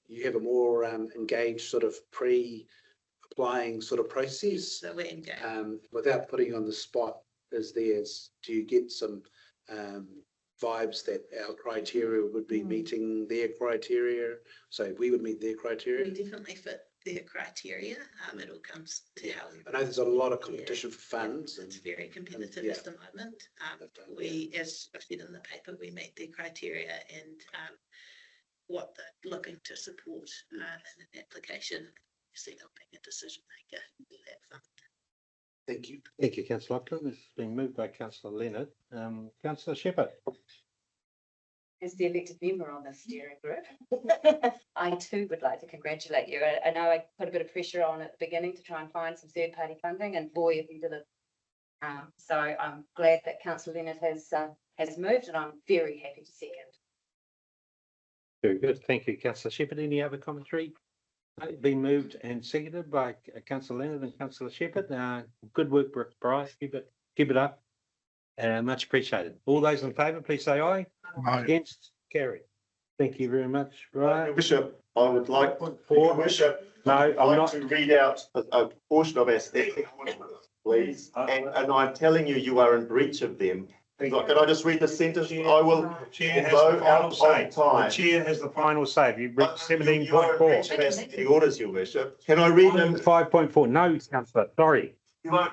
you have a more engaged sort of pre-applying sort of process. So we're engaged. Without putting you on the spot, do you get some vibes that our criteria would be meeting their criteria? So we would meet their criteria? We definitely fit their criteria. It all comes to how. I know there's a lot of competition for funds. It's very competitive at the moment. We, as I've said in the paper, we meet their criteria and what they're looking to support in an application. See them being a decision maker in that fund. Thank you. Thank you, Councillor Lachlan. This has been moved by Councillor Leonard. Councillor Shepherd. As the elected member on the steering group, I too would like to congratulate you. I know I put a bit of pressure on at the beginning to try and find some third-party funding, and boy, have you delivered. So I'm glad that Councillor Leonard has moved, and I'm very happy to second. Very good. Thank you, Councillor Shepherd. Any other commentary? Been moved and seconded by Councillor Leonard and Councillor Shepherd. Good work, Bryce. Keep it up. Much appreciated. All those in favour, please say aye. Aye. Against, carried. Thank you very much. Right. Your Worship, I would like, Your Worship, No, I'd I'm like not. to read out a portion of our statement, please. And I'm telling you, you are in breach of them. Can I just read the sentence? I will, Chair has although the out final of say. time. The chair has the final say. You've read You are in breach 17.4. of the orders, Your Worship. Can I read them? 5.4. No, Councillor. Sorry.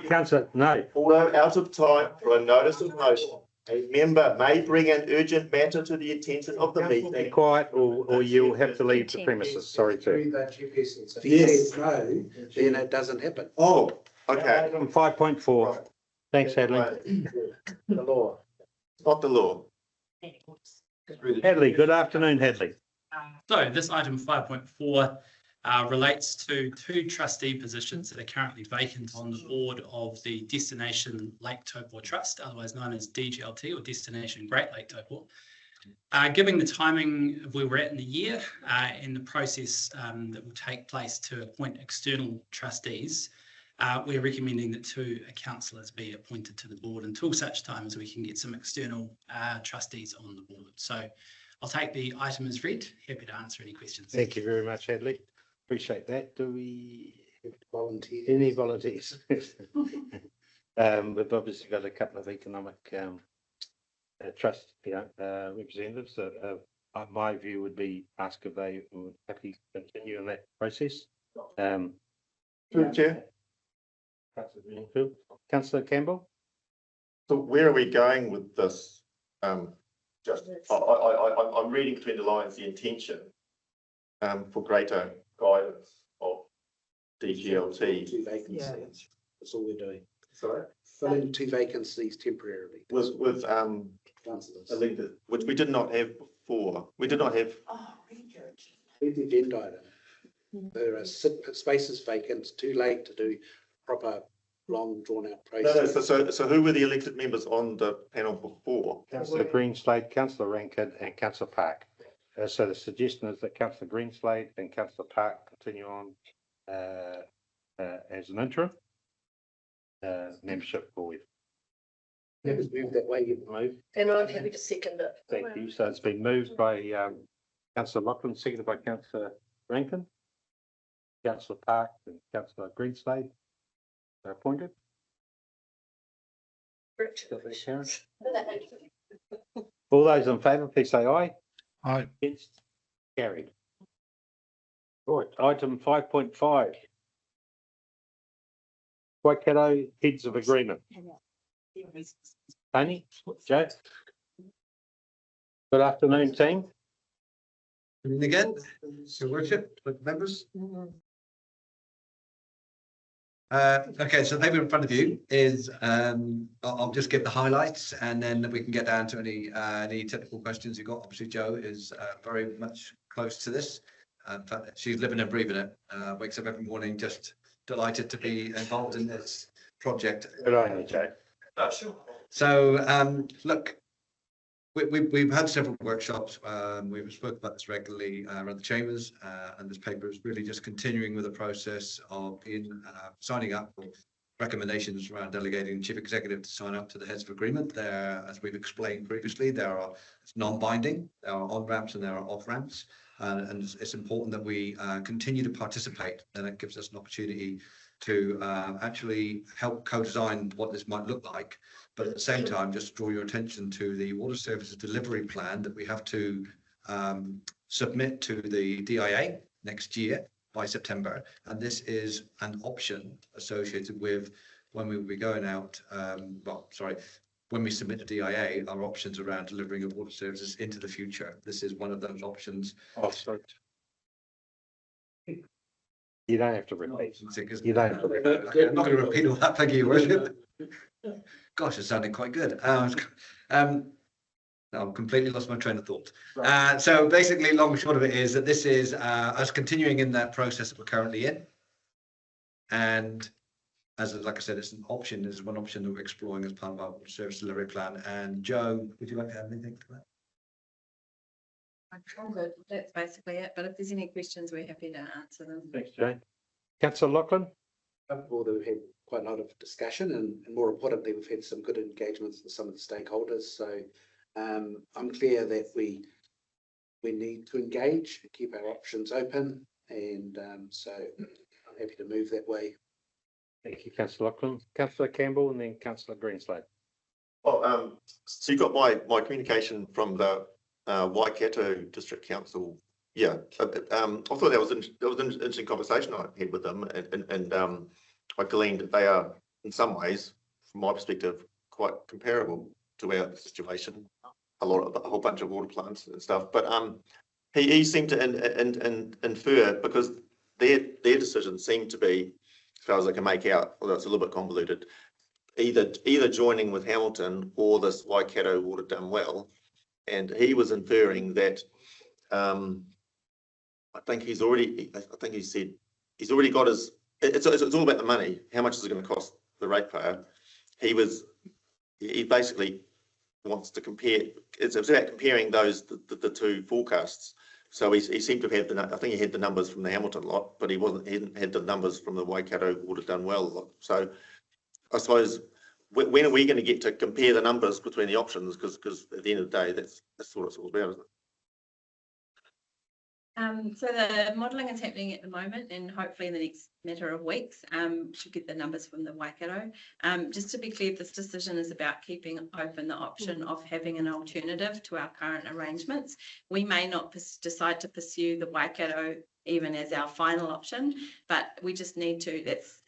Councillor, no. Although out of time for a notice of motion, a member may bring an urgent matter to the attention of the Be meeting. quiet or you'll have to leave the premises. Sorry, sir. Read that, Chairperson. So if he says no, then it doesn't happen. Oh, okay. Item 5.4. Thanks, Hadley. The law. Not the law. Hadley, good afternoon, Hadley. So this item 5.4 relates to two trustee positions that are currently vacant on the board of the Destination Lake Taupō Trust, otherwise known as DGLT or Destination Great Lake Taupō. Given the timing of where we're at in the year and the process that will take place to appoint external trustees, we're recommending that two councillors be appointed to the board until such time as we can get some external trustees on the board. So I'll take the item as read. Happy to answer any questions. Thank you very much, Hadley. Appreciate that. Do we have volunteers? Any volunteers? We've obviously got a couple of economic trust representatives. My view would be ask if they would happy to continue in that process. Through Chair. Councillor Campbell. So where are we going with this? I'm reading between the lines the intention for greater guidance of DGLT. Two vacancies. That's all we're doing. Sorry? Filling two vacancies temporarily. With councillors. Elected, which we did not have before. We did not have. Read the agenda item. There are spaces vacant, too late to do proper long drawn out process. So who were the elected members on the panel before? Councillor Greenslade, Councillor Rankin and Councillor Park. So the suggestion is that Councillor Greenslade and Councillor Park continue on as an interim membership for you. That was moved that way. Move. And I'm happy to second it. Thank you. So it's been moved by Councillor Lachlan, seconded by Councillor Rankin. Councillor Park and Councillor Greenslade are appointed. All those in favour, please say aye. Aye. Against, carried. Right, item 5.5. Waikato Heads of Agreement. Tony, Joe. Good afternoon, team. Good evening again, Your Worship, members. Okay, so the paper in front of you is, I'll just give the highlights and then we can get down to any technical questions you've got. Obviously, Joe is very much close to this. In fact, she's living and breathing it. Wakes up every morning just delighted to be involved in this project. Good on you, Joe. So, look, We've had several workshops. We've spoken about this regularly around the chambers, and this paper is really just continuing with the process of signing up for recommendations around delegating the chief executive to sign up to the heads of agreement. There, as we've explained previously, it's non-binding. There are on ramps and there are off ramps, and it's important that we continue to participate. And it gives us an opportunity to actually help co-design what this might look like. But at the same time, just draw your attention to the water services delivery plan that we have to submit to the DIA next year by September. And this is an option associated with when we will be going out, when we submit to DIA, our options around delivering of water services into the future. This is one of those options. Oh, sorry. You don't have to repeat. You don't have to repeat. I'm not going to repeat all that, thank you, Your Worship. Gosh, it sounded quite good. No, I've completely lost my train of thought. So basically, long and short of it is that this is us continuing in that process that we're currently in. And like I said, it's an option. This is one option that we're exploring as part of our service delivery plan. And Joe, would you like to add anything to that? I'm good. That's basically it. But if there's any questions, we're happy to answer them. Thanks, Jane. Councillor Lachlan? Overall, we've had quite a lot of discussion, and more importantly, we've had some good engagements with some of the stakeholders. So I'm clear that we need to engage and keep our options open, and so I'm happy to move that way. Thank you, Councillor Lachlan. Councillor Campbell and then Councillor Greenslade. Well, so you got my communication from the Waikato District Council. Yeah, I thought that was an interesting conversation I had with them, and I gleaned that they are, in some ways, from my perspective, quite comparable to our situation. A whole bunch of water plants and stuff, but he seemed to infer, because their decision seemed to be, as far as I can make out, although it's a little bit convoluted, either joining with Hamilton or this Waikato water done well, and he was inferring that I think he said he's already got his. It's all about the money. How much is it going to cost the ratepayer? He basically wants to compare. It's about comparing the two forecasts. So he seemed to have I think he had the numbers from the Hamilton lot, but he hadn't had the numbers from the Waikato water done well lot. So I suppose when are we going to get to compare the numbers between the options? Because at the end of the day, that's what it's all about, isn't it? So the modelling is happening at the moment, and hopefully in the next matter of weeks, should get the numbers from the Waikato. Just to be clear, this decision is about keeping open the option of having an alternative to our current arrangements. We may not decide to pursue the Waikato even as our final option, but we just need to, that's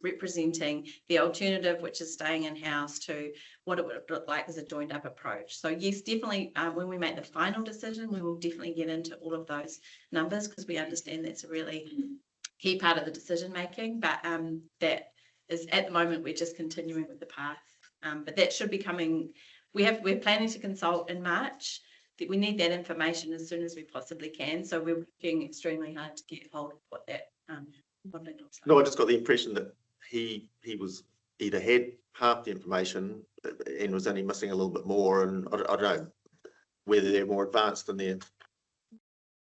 representing the alternative, which is staying in-house, to what it would look like as a joined up approach. So yes, definitely when we make the final decision, we will definitely get into all of those numbers, because we understand that's a really key part of the decision making, but that is, at the moment, we're just continuing with the path. But that should be coming, we're planning to consult in March. We need that information as soon as we possibly can. So we're working extremely hard to get hold of what that modelling looks like. No, I just got the impression that he was either had half the information and was only missing a little bit more, and I don't know whether they're more advanced in their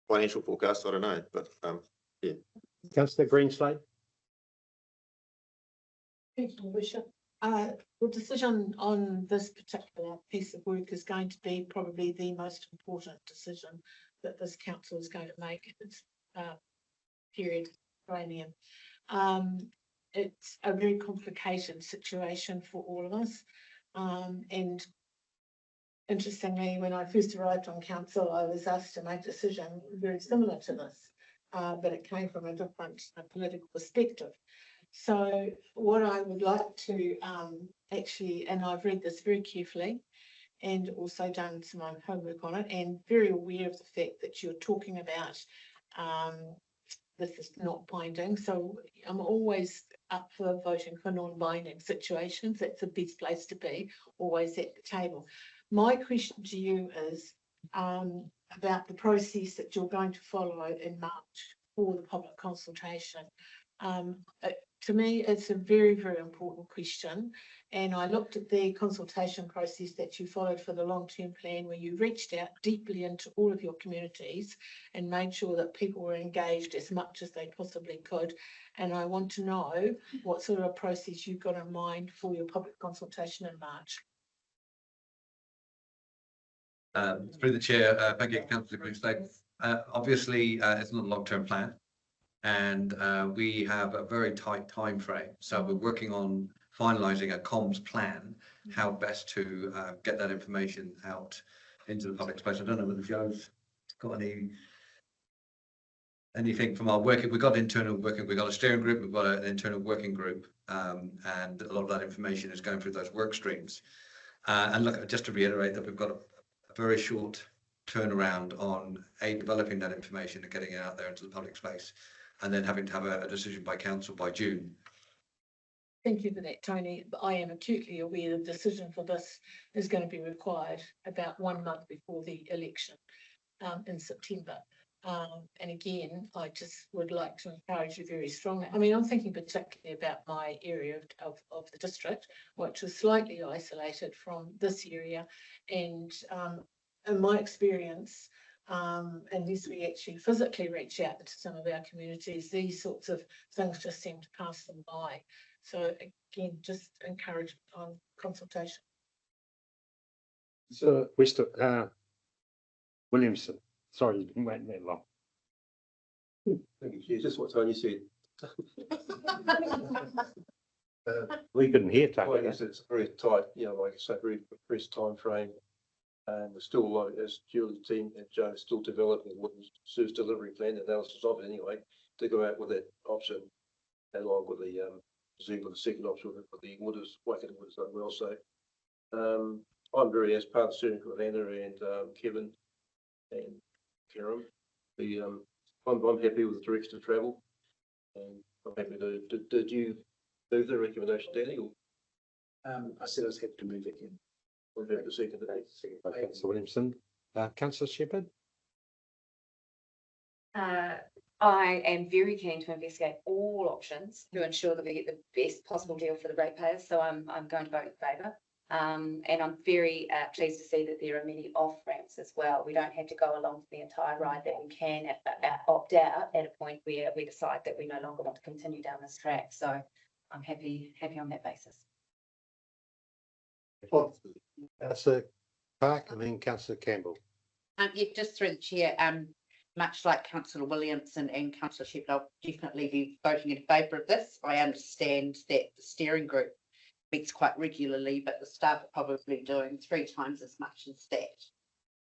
financial forecast. I don't know, but yeah. Councillor Greenslade. Thank you, Bishop. The decision on this particular piece of work is going to be probably the most important decision that this council is going to make in its period of reign. It's a very complicated situation for all of us. And interestingly, when I first arrived on council, I was asked to make a decision very similar to this, but it came from a different political perspective. So what I would like to actually, and I've read this very carefully and also done some homework on it, and very aware of the fact that you're talking about this is not binding. So I'm always up for voting for non-binding situations. That's the best place to be, always at the table. My question to you is about the process that you're going to follow in March for the public consultation. To me, it's a very, very important question. And I looked at the consultation process that you followed for the long-term plan, where you reached out deeply into all of your communities and made sure that people were engaged as much as they possibly could. And I want to know what sort of a process you've got in mind for your public consultation in March. Through the chair, thank you, Councillor Greenslade. Obviously, it's not a long-term plan, and we have a very tight time frame. So we're working on finalising a comms plan, how best to get that information out into the public space. I don't know whether Joe's got anything from our working. We've got internal working, we've got a steering group, we've got an internal working group, and a lot of that information is going through those work streams. And look, just to reiterate that we've got a very short turnaround on developing that information and getting it out there into the public space, and then having to have a decision by council by June. Thank you for that, Tony. But I am acutely aware the decision for this is going to be required about 1 month before the election in September. And again, I just would like to encourage you very strongly. I mean, I'm thinking particularly about my area of the district, which is slightly isolated from this area. And in my experience, unless we actually physically reach out to some of our communities, these sorts of things just seem to pass them by. So again, just encourage on consultation. So, Williamson, sorry, you've been waiting that long. Thank you, Chair. Just what Tony said. We couldn't hear Tony. Well, yes, it's very tight, you know, like I say, very compressed time frame. And we're still, like, as Julie's team and Joe is still developing what the service delivery plan analysis of it anyway, to go out with that option, along with the Zoom with the second option with the orders, Waikato orders done well. So I'm very, as part of the steering with Anna and Kevin and Karen, I'm happy with the direction of travel, and I'm happy to. Did you move the recommendation, Danny? Or? I said I was happy to move it in. We'll have the second today. Second by Councillor Williamson. Councillor Shepherd. I am very keen to investigate all options to ensure that we get the best possible deal for the ratepayers. So I'm going to vote in favour. And I'm very pleased to see that there are many off ramps as well. We don't have to go along the entire ride, that we can opt out at a point where we decide that we no longer want to continue down this track. So I'm happy on that basis. Councillor Park and then Councillor Campbell. Yeah, just through the chair, much like Councillor Williamson and Councillor Shepherd, I'll definitely be voting in favour of this. I understand that the steering group meets quite regularly, but the staff are probably doing 3 times as much as that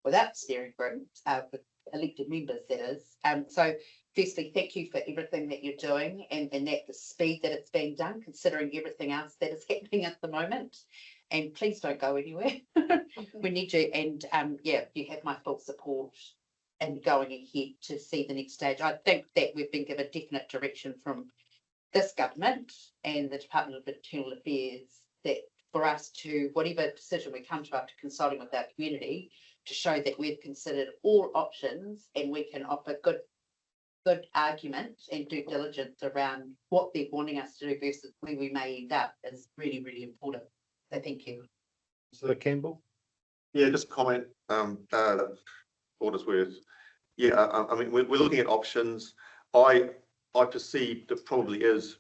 without steering group, with elected members, that is. So firstly, thank you for everything that you're doing and at the speed that it's being done, considering everything else that is happening at the moment. And please don't go anywhere. We need you, and yeah, you have my full support in going ahead to see the next stage. I think that we've been given definite direction from this government and the Department of Internal Affairs that for us to, whatever decision we come to after consulting with our community, to show that we've considered all options and we can offer good argument and due diligence around what they're wanting us to do versus where we may end up is really, really important. So thank you. Councillor Campbell. Yeah, just comment. What it's worth. Yeah, I mean, we're looking at options. I perceive there probably is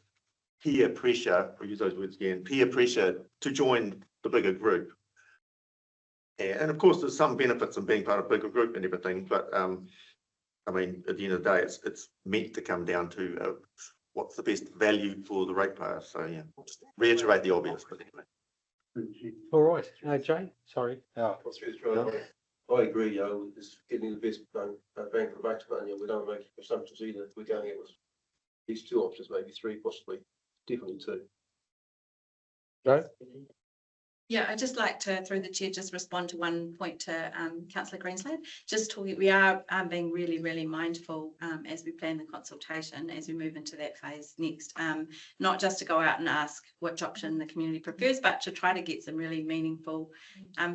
peer pressure, I'll use those words again, peer pressure to join the bigger group. Yeah, and of course, there's some benefits in being part of a bigger group and everything, but I mean, at the end of the day, it's meant to come down to what's the best value for the ratepayer. So yeah, I'll just reiterate the obvious, but anyway. All right, Jay, sorry. I agree, with this getting the best bang for buck money. We don't make assumptions either. We're going with these 2 options, maybe 3, possibly, definitely 2. Joe? Yeah, I'd just like to, through the chair, just respond to one point to Councillor Greenslade. Just talking, we are being really, really mindful as we plan the consultation, as we move into that phase next, not just to go out and ask which option the community prefers, but to try to get some really meaningful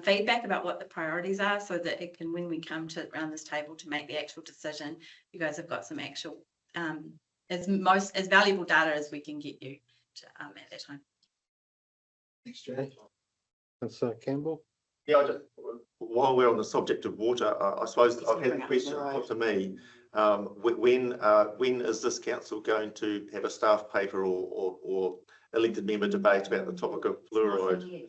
feedback about what the priorities are, so that it can, when we come to around this table to make the actual decision, you guys have got some actual as valuable data as we can get you. at that time. Thanks, Jay. Councillor Campbell. Yeah, while we're on the subject of water, I suppose I've had a question put to me. When is this council going to have a staff paper or elected member debate about the topic of fluoride?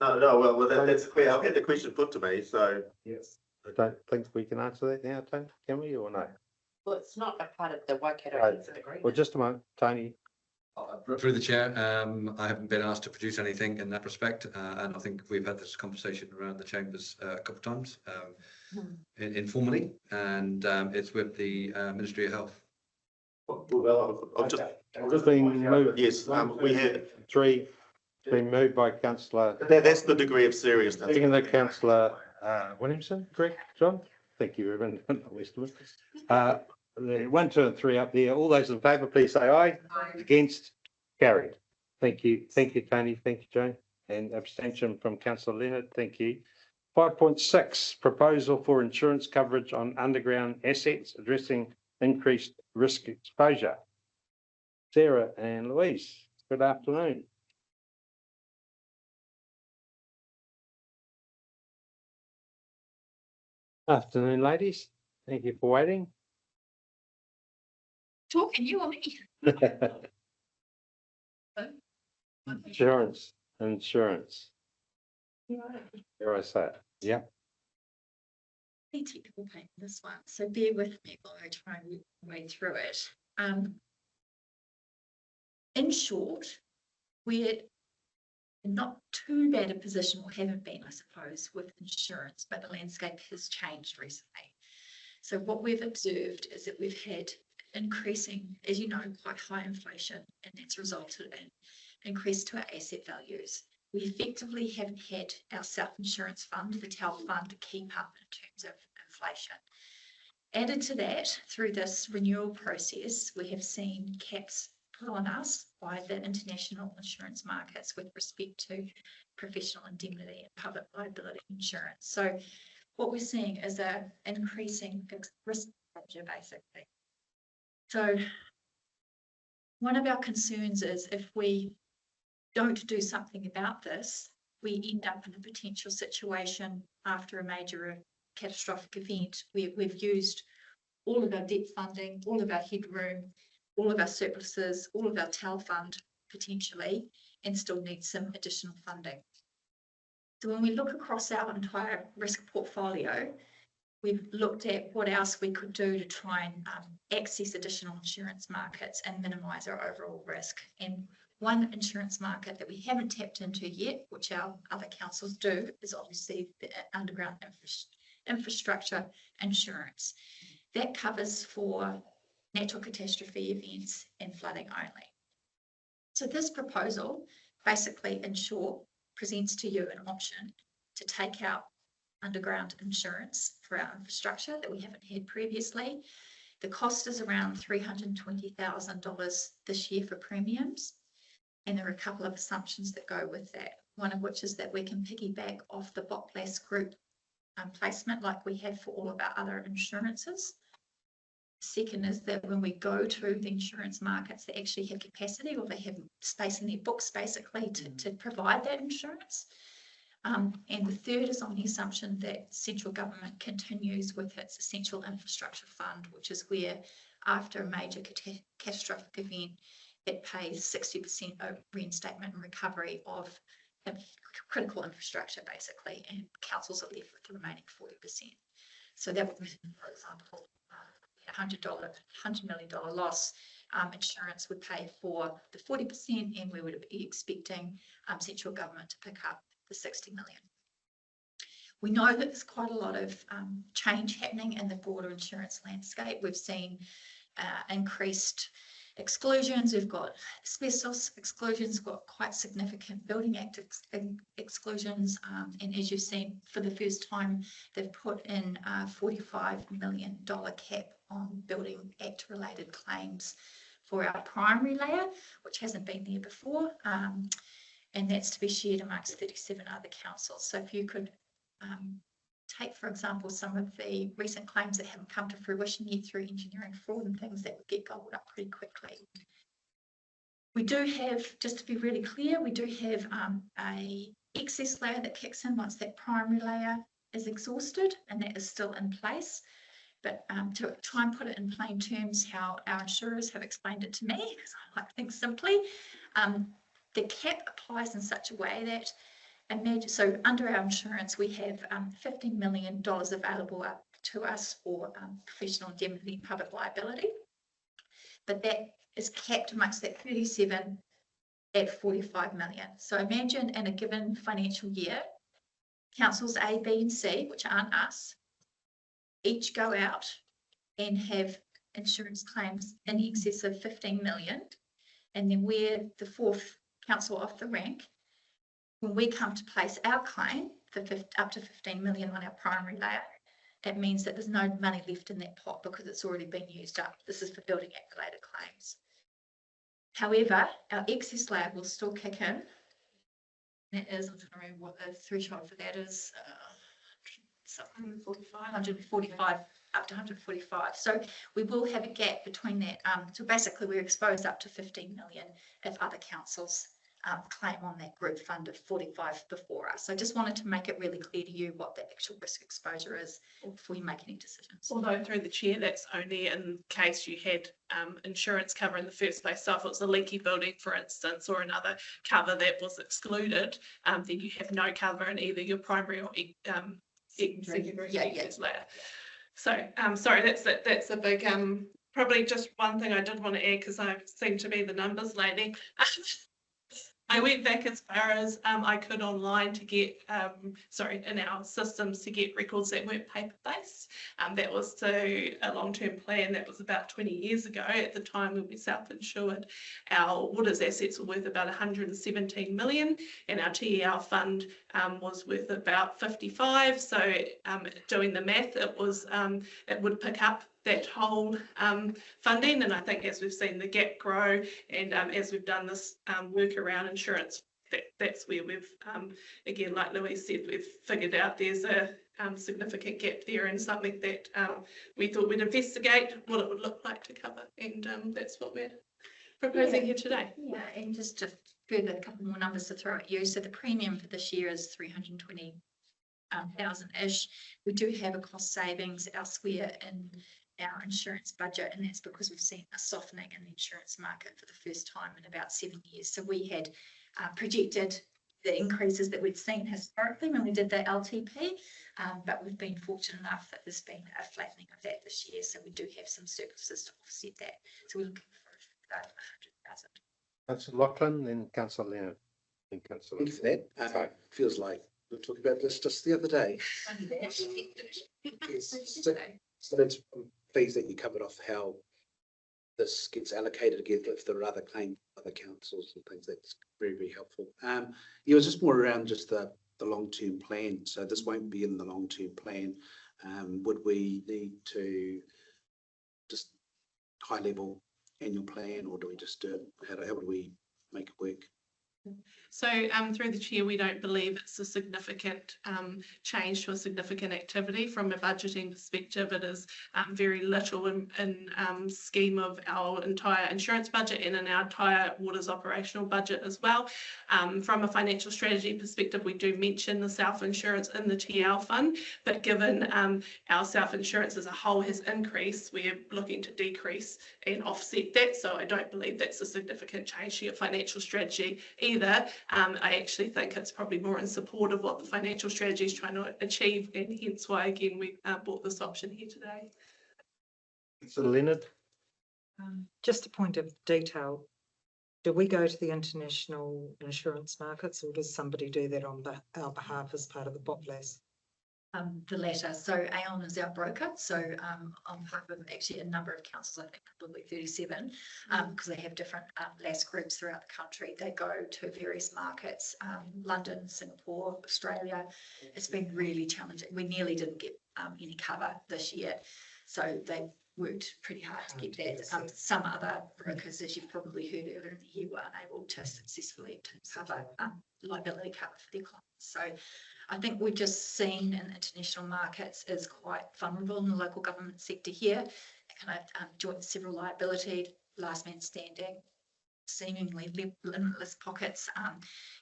No, that's clear. I've had the question put to me, so. Yes. I don't think we can answer that now, Tony, can we, or no? Well, it's not a part of the Waikato Right. Heads of Agreement. Well, just a moment, Tony. Through the chair, I haven't been asked to produce anything in that respect, and I think we've had this conversation around the chambers a couple of times informally, and it's with the Ministry of Health. Well, I've just been moved. Yes, we had three. Been moved by Councillor. That's the degree of seriousness. Second, Councillor Williamson, correct, John? Thank you, Reverend Westwood. The 1, 2 and 3 up there. All those in favour, please say aye. Against, carried. Thank you, Tony. Thank you, Joan. And abstention from Councillor Leonard. Thank you. 5.6, proposal for insurance coverage on underground assets addressing increased risk exposure. Sarah and Louise, good afternoon. Afternoon, ladies. Thank you for waiting. Talking, you or me? Insurance. Here I say it. Yeah. Technical paint this one, so bear with me while I try and wade through it. In short, we're not too bad a position, or haven't been, I suppose, with insurance, but the landscape has changed recently. So what we've observed is that we've had increasing, as you know, quite high inflation, and that's resulted in increase to our asset values. We effectively haven't had our self-insurance fund, the TAL fund, to keep up in terms of inflation. Added to that, through this renewal process, we have seen caps put on us by the international insurance markets with respect to professional indemnity and public liability insurance. So what we're seeing is an increasing risk exposure, basically. So one of our concerns is if we don't do something about this, we end up in a potential situation after a major catastrophic event where we've used all of our debt funding, all of our headroom, all of our surpluses, all of our TAL fund potentially, and still need some additional funding. So when we look across our entire risk portfolio, we've looked at what else we could do to try and access additional insurance markets and minimise our overall risk. And one insurance market that we haven't tapped into yet, which our other councils do, is obviously the underground infrastructure insurance. That covers for natural catastrophe events and flooding only. So this proposal, basically, in short, presents to you an option to take out underground insurance for our infrastructure that we haven't had previously. The cost is around $320,000 this year for premiums. And there are a couple of assumptions that go with that. One of which is that we can piggyback off the BOCLAS group placement like we have for all of our other insurances. Second is that when we go to the insurance markets, they actually have capacity, or they have space in their books basically to provide that insurance. And the third is on the assumption that central government continues with its essential infrastructure fund, which is where after a major catastrophic event, it pays 60% of reinstatement and recovery of critical infrastructure basically, and councils are left with the remaining 40%. So that would mean, for example, $100 million loss, insurance would pay for the 40%, and we would be expecting central government to pick up the 60 million. We know that there's quite a lot of change happening in the broader insurance landscape. We've seen increased exclusions. We've got asbestos exclusions, got quite significant Building Act exclusions, and as you've seen, for the first time, they've put in a $45 million cap on Building Act related claims for our primary layer, which hasn't been there before, and that's to be shared amongst 37 other councils. So if you could take, for example, some of the recent claims that haven't come to fruition yet through engineering fraud and things, that would get gobbled up pretty quickly. We do have, just to be really clear, we do have a excess layer that kicks in once that primary layer is exhausted, and that is still in place. But to try and put it in plain terms, how our insurers have explained it to me, because I like things simply, the cap applies in such a way that, imagine, so under our insurance, we have $15 million available up to us for professional indemnity and public liability. But that is capped amongst that 37 at 45 million. So imagine in a given financial year, councils A, B, and C, which aren't us, each go out and have insurance claims in excess of 15 million. And then we're the fourth council off the rank. When we come to place our claim for up to 15 million on our primary layer, it means that there's no money left in that pot because it's already been used up. This is for Building Act related claims. However, our excess layer will still kick in. That is, I don't know what the threshold for that is, 145, up to 145. So we will have a gap between that. So basically we're exposed up to 15 million if other councils claim on that group fund of 45 before us. So I just wanted to make it really clear to you what the actual risk exposure is before you make any decisions. Although through the chair, that's only in case you had insurance cover in the first place. So if it was a leaky building, for instance, or another cover that was excluded, then you have no cover in either your primary or secondary layer. So sorry, that's a big probably just one thing I did want to add, because I seem to be the numbers lady. I went back as far as I could online to get, in our systems to get records that weren't paper-based. That was to a long-term plan that was about 20 years ago. At the time when we self-insured, our waters assets were worth about 117 million, and our TEL fund was worth about 55. So doing the math, it was it would pick up that whole funding. And I think as we've seen the gap grow, and as we've done this work around insurance, that's where we've, again, like Louise said, we've figured out there's a significant gap there, and something that we thought we'd investigate what it would look like to cover. And that's what we're proposing here today. Yeah, and just to further a couple more numbers to throw at you. So the premium for this year is 320,000-ish. We do have a cost savings elsewhere in our insurance budget, and that's because we've seen a softening in the insurance market for the first time in about 7 years. So we had projected the increases that we'd seen historically when we did the LTP, but we've been fortunate enough that there's been a flattening of that this year, so we do have some surpluses to offset that. So we're looking for about 100,000. Councillor Lachlan, then Councillor Leonard. Thank you for that. Feels like we were talking about this just the other day. So that's pleased that you covered off how this gets allocated again if there are other councils and things. That's very, very helpful. It was just more around just the long-term plan. So this won't be in the long-term plan. Would we need to just high-level annual plan, or do we just do it? How would we make it work? So through the chair, we don't believe it's a significant change to a significant activity. From a budgeting perspective, it is very little in scheme of our entire insurance budget and in our entire waters operational budget as well. From a financial strategy perspective, we do mention the self-insurance in the TL fund, but given our self-insurance as a whole has increased, we're looking to decrease and offset that. So I don't believe that's a significant change to your financial strategy either. I actually think it's probably more in support of what the financial strategy is trying to achieve, and hence why, again, we brought this option here today. So Leonard? Just a point of detail. Do we go to the international insurance markets, or does somebody do that on our behalf as part of the BOPLAS? The latter. So Aon is our broker. So on behalf of actually a number of councils, I think probably 37, because they have different LAS groups throughout the country. They go to various markets, London, Singapore, Australia. It's been really challenging. We nearly didn't get any cover this year. So they worked pretty hard to get that. Some other brokers, as you've probably heard earlier in the year, were unable to successfully cover liability cover for their clients. So I think we've just seen in international markets is quite vulnerable in the local government sector here. Kind of joint several liability, last man standing, seemingly limitless pockets.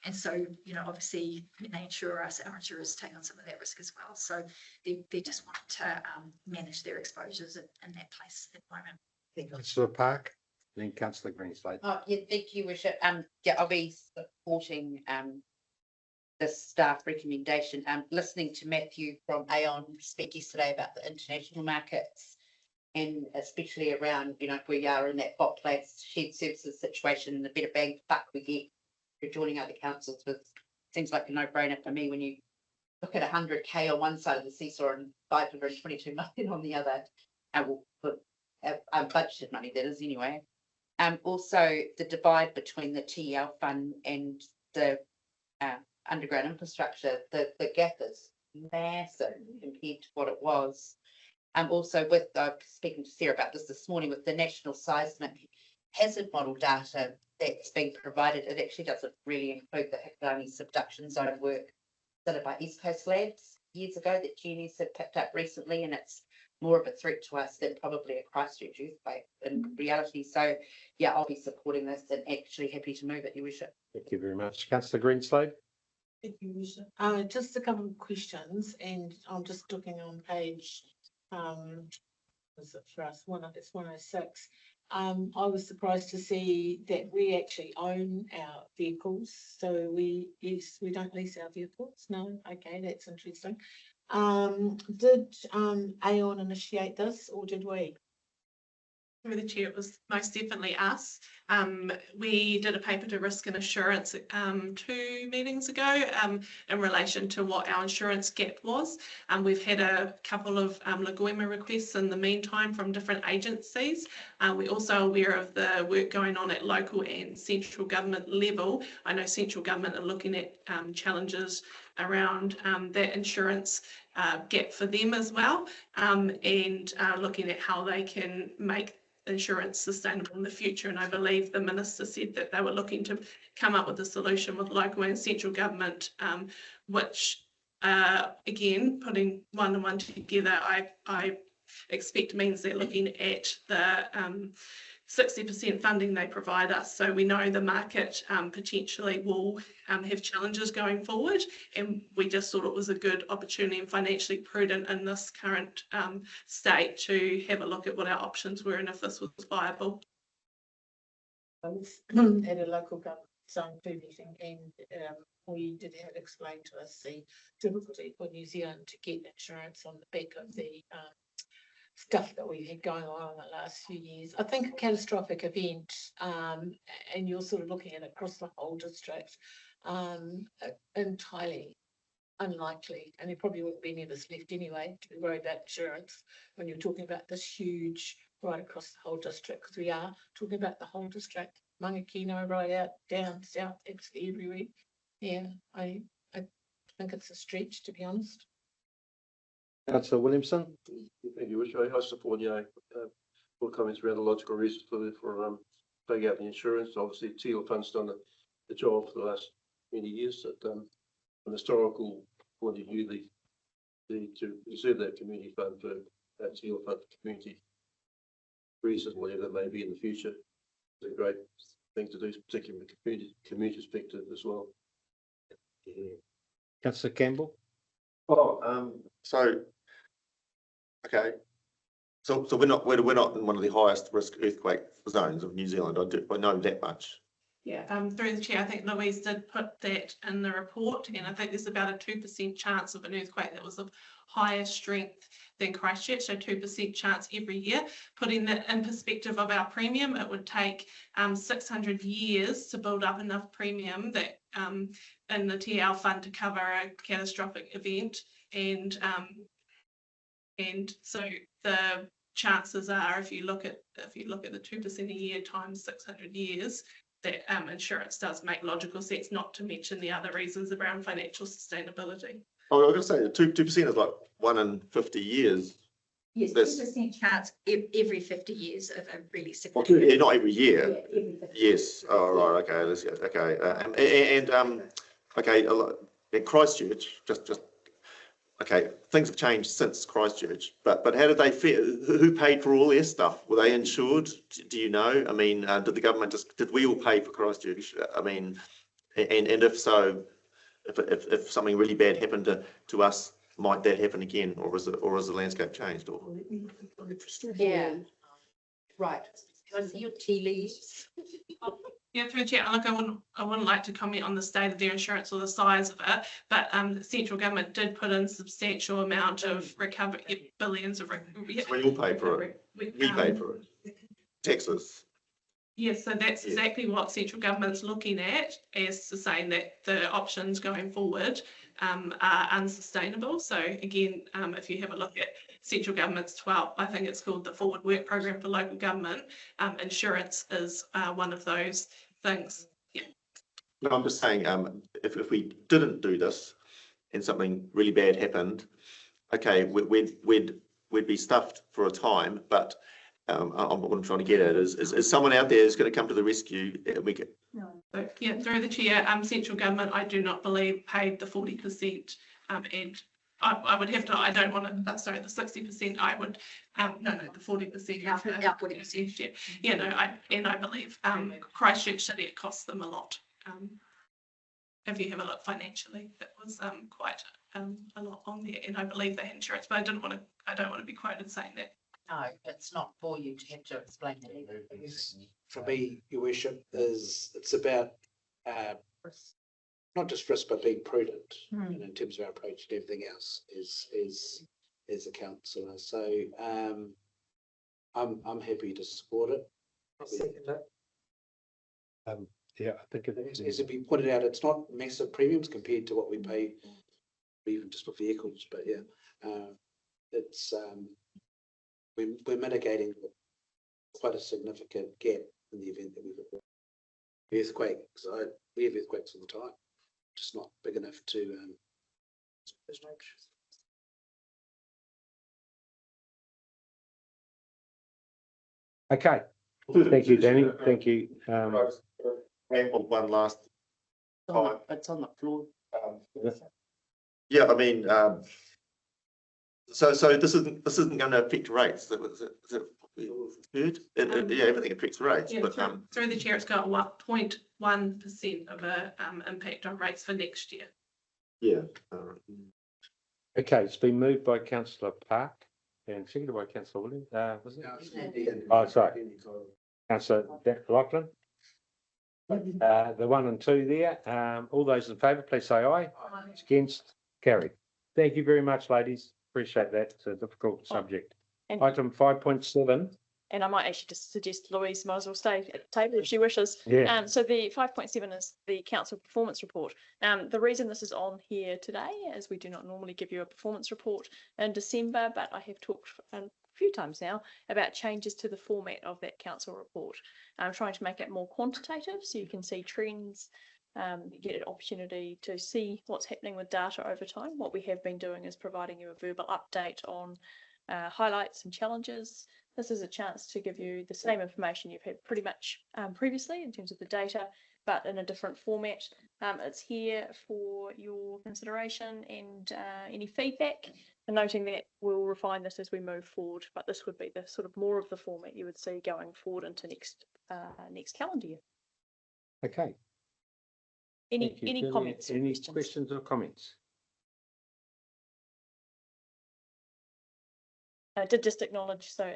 And so, you know, obviously when they insure us, our insurers take on some of that risk as well. So they just want to manage their exposures in that place at the moment. Councillor Park, then Councillor Greenslade. Oh, yeah, thank you, Worship. Yeah, I'll be supporting the staff recommendation. Listening to Matthew from Aon speak yesterday about the international markets, and especially around, you know, if we are in that hot place shared services situation, the better bang for buck we get for joining other councils, with seems like a no-brainer for me when you look at 100k on one side of the seesaw and 522 million on the other. Budgeted money, that is, anyway. Also the divide between the TEL fund and the underground infrastructure, the gap is massive compared to what it was. Also with, speaking to Sarah about this morning, with the national seismic hazard model data that's being provided, it actually doesn't really include the Hikani subduction zone work done by East Coast Labs years ago that GNS have picked up recently, and it's more of a threat to us than probably a Christchurch earthquake in reality. So yeah, I'll be supporting this and actually happy to move it, Your Worship. Thank you very much. Councillor Greenslade. Thank you, Worship. Just a couple of questions, and I'm just looking on page, is it for us? It's 106. I was surprised to see that we actually own our vehicles. So we don't lease our vehicles. No, okay, that's interesting. Did Aon initiate this, or did we? Through the chair, it was most definitely us. We did a paper to risk and assurance 2 meetings ago in relation to what our insurance gap was. We've had a couple of Lagoima requests in the meantime from different agencies. We're also aware of the work going on at local and central government level. I know central government are looking at challenges around that insurance gap for them as well, and looking at how they can make insurance sustainable in the future. And I believe the minister said that they were looking to come up with a solution with local and central government, which again, putting one and one together, I expect means they're looking at the 60% funding they provide us. So we know the market potentially will have challenges going forward, and we just thought it was a good opportunity and financially prudent in this current state to have a look at what our options were and if this was viable. I was at a local government zone 2 meeting, and we did have explained to us the difficulty for New Zealand to get insurance on the back of the stuff that we've had going on in the last few years. I think a catastrophic event, and you're sort of looking at it across the whole district, entirely unlikely, and there probably wouldn't be any of us left anyway to be worried about insurance when you're talking about this huge right across the whole district, because we are talking about the whole district, Mangakino right out, down, south, absolutely everywhere. Yeah, I think it's a stretch, to be honest. Councillor Williamson. Thank you, Wish. I support, full comments around the logical reasons for paying out the insurance. Obviously, TEL Fund's done the job for the last many years. That, from a historical point of view, to reserve that community fund for that TEL Fund for community reasons, whatever that may be in the future, is a great thing to do, particularly from a community perspective as well. Councillor Campbell. Okay. So we're not in one of the highest risk earthquake zones of New Zealand. I know that much. Yeah, through the chair, I think Louise did put that in the report, and I think there's about a 2% chance of an earthquake that was of higher strength than Christchurch, so 2% chance every year. Putting that in perspective of our premium, it would take 600 years to build up enough premium that in the TL fund to cover a catastrophic event, and so the chances are, if you look at the 2% a year times 600 years, that insurance does make logical sense, not to mention the other reasons around financial sustainability. Oh, I was going to say 2% is like 1 in 50 years. Yes, 2% chance every 50 years of a really significant. Yeah, not every year. Yeah, every 50 yes. Oh, right. Okay. Let's go. Okay. Okay. In Christchurch, just okay, things have changed since Christchurch, but how did they feel? Who paid for all their stuff? Were they insured? Do you know? I mean, did the government did we all pay for Christchurch? I mean, and if so, if something really bad happened to us, might that happen again, or is the landscape changed? Or Yeah, right. Can I see your tea leaves? Yeah, through the chair, look, I wouldn't like to comment on the state of their insurance or the size of it, but the central government did put in substantial amount of recovery, billions of recovery. we all pay for it. We pay for it. Taxes. Yes, so that's exactly what central government's looking at, as to saying that the options going forward are unsustainable. So again, if you have a look at central government's 12, I think it's called the Forward Work Programme for Local Government, insurance is one of those things. Yeah. No, I'm just saying, if we didn't do this and something really bad happened, okay, we'd be stuffed for a time, but what I'm trying to get at is someone out there is going to come to the rescue and we can. No. So, yeah, through the chair, central government, I do not believe paid the 40%, and I would have to. I don't want to. Sorry, the 60%. I would. No, the 40%. Yeah, 40%. Yeah, no. I believe Christchurch City, it costs them a lot. If you have a look financially, it was quite a lot on there, and I believe they had insurance, but I don't want to be quoted saying that. No, it's not for you to have to explain that either. For me, Your Worship, it's about not just risk, but being prudent in terms of our approach to everything else as a councillor. So I'm happy to support it. Yeah, I think it is. As it be pointed out, it's not massive premiums compared to what we pay, even just for vehicles. But yeah, it's we're mitigating quite a significant gap in the event that we have an earthquake. So we have earthquakes all the time, just not big enough to. Okay. Thank you, Danny. Thank you. One last time. It's on the floor. Yeah, I mean, so this isn't going to affect rates. Is it heard? Yeah, everything affects rates. Yeah, but through the chair, it's got 0.1% of a impact on rates for next year. Yeah. Okay, it's been moved by Councillor Park and seconded by Councillor Williams. Was it? Oh, sorry. Councillor Lachlan. The 1 and 2 there. All those in favour, please say aye. Against, carried. Thank you very much, ladies. Appreciate that. It's a difficult subject. And, Item 5.7. and I might actually just suggest Louise might as well stay at the table if she wishes. Yeah. So the 5.7 is the council performance report. The reason this is on here today is we do not normally give you a performance report in December, but I have talked a few times now about changes to the format of that council report. I'm trying to make it more quantitative so you can see trends, you get an opportunity to see what's happening with data over time. What we have been doing is providing you a verbal update on highlights and challenges. This is a chance to give you the same information you've had pretty much previously in terms of the data, but in a different format. It's here for your consideration and any feedback, and noting that we'll refine this as we move forward, but this would be the sort of more of the format you would see going forward into next calendar year. Okay. Any comments? Any questions or comments? I did just acknowledge, so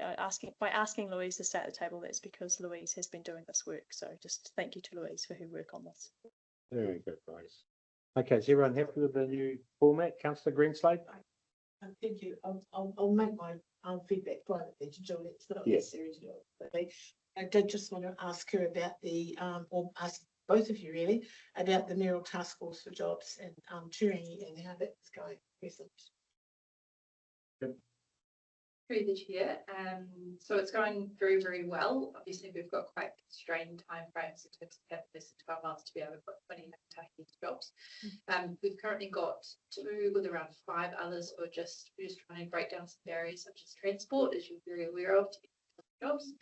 by asking Louise to stay at the table, that's because Louise has been doing this work. So just thank you to Louise for her work on this. Very good, guys. Okay, is everyone happy with the new format? Councillor Greenslade? Thank you. I'll make my feedback privately to Julie. It's not necessary to do it. But I did just want to ask her about or ask both of you really, about the mayoral task force for jobs and Turangi and how that's going recent. Through the chair, so it's going very, very well. Obviously, we've got quite constrained timeframes in terms of having less than 12 months to be able to put 20 into jobs. We've currently got 2 with around 5 others who are just trying to break down some barriers such as transport, as you're very aware of, to get jobs.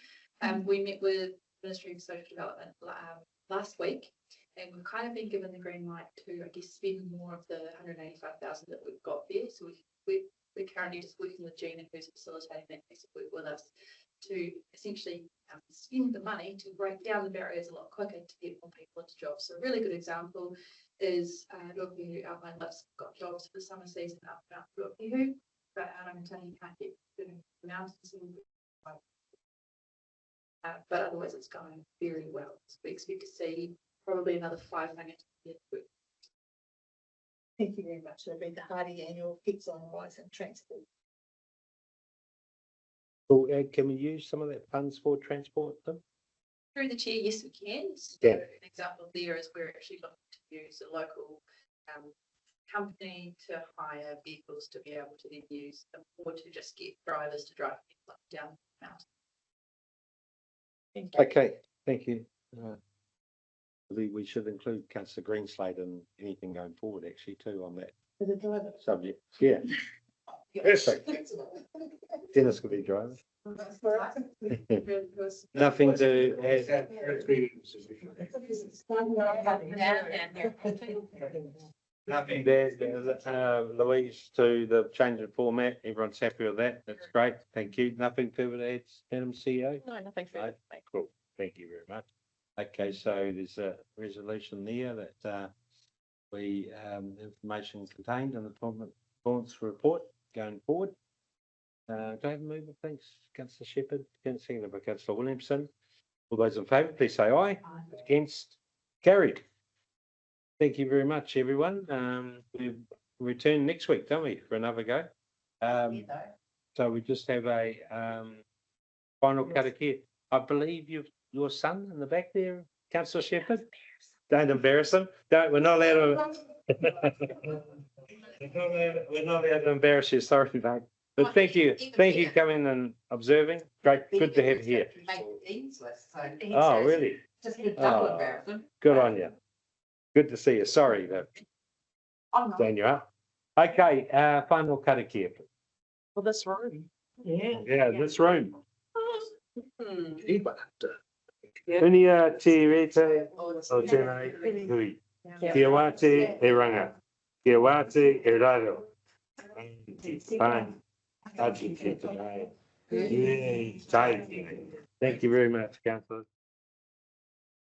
We met with Ministry of Social Development last week, And we've kind of been given the green light to, I guess, spend more of the 185,000 that we've got there. So we're currently just working with Gina, who's facilitating that piece of work with us, to essentially spend the money to break down the barriers a lot quicker to get more people into jobs. So a really good example is Ruapihu Outline Lifts got jobs for the summer season up around Ruapihu, but Arangatani can't get the mountains. But otherwise it's going very well. So we expect to see probably another 5 million. Thank you very much. That'll be the Hardy annual Kids on Rise and Transport. Well, can we use some of that funds for transport them? Through the chair, yes, we can. So Yeah. an example there is we're actually looking to use a local company to hire vehicles to be able to then use them, or to just get drivers to drive people up and down the mountain. Okay, thank you. I believe we should include Councillor Greenslade in anything going forward actually too on that For the driver. subject. Yeah. Perfect. Dennis could be driver. Nothing to add. Nothing there, Louise, to the change of format. Everyone's happy with that. That's great. Thank you. Nothing further to add, Madam CEO? No, nothing further. Cool. Thank you very much. Okay, so there's a resolution there that we information contained in the performance report going forward. Do I have a mover, please? Councillor Shepherd, seconded by Councillor Williamson. All those in favour, please say aye. Against? Carried. Thank you very much, everyone. We return next week, don't we, for another go? So we just have a final karakia. I believe your son in the back there, Councillor Shepherd. Don't embarrass him. We're not allowed to. We're not allowed to embarrass you. Sorry, mate. But thank you for coming and observing. Great, good to have you here. Oh, really? Just a double embarrassment. Good on you. Good to see you. Sorry that stand you up. Okay, final karakia. For this room. Yeah, this room. Unia te rete o tēnei hui. Kia wate e ranga. Kia wate e raro. Fine. Thank you very much, Councillor.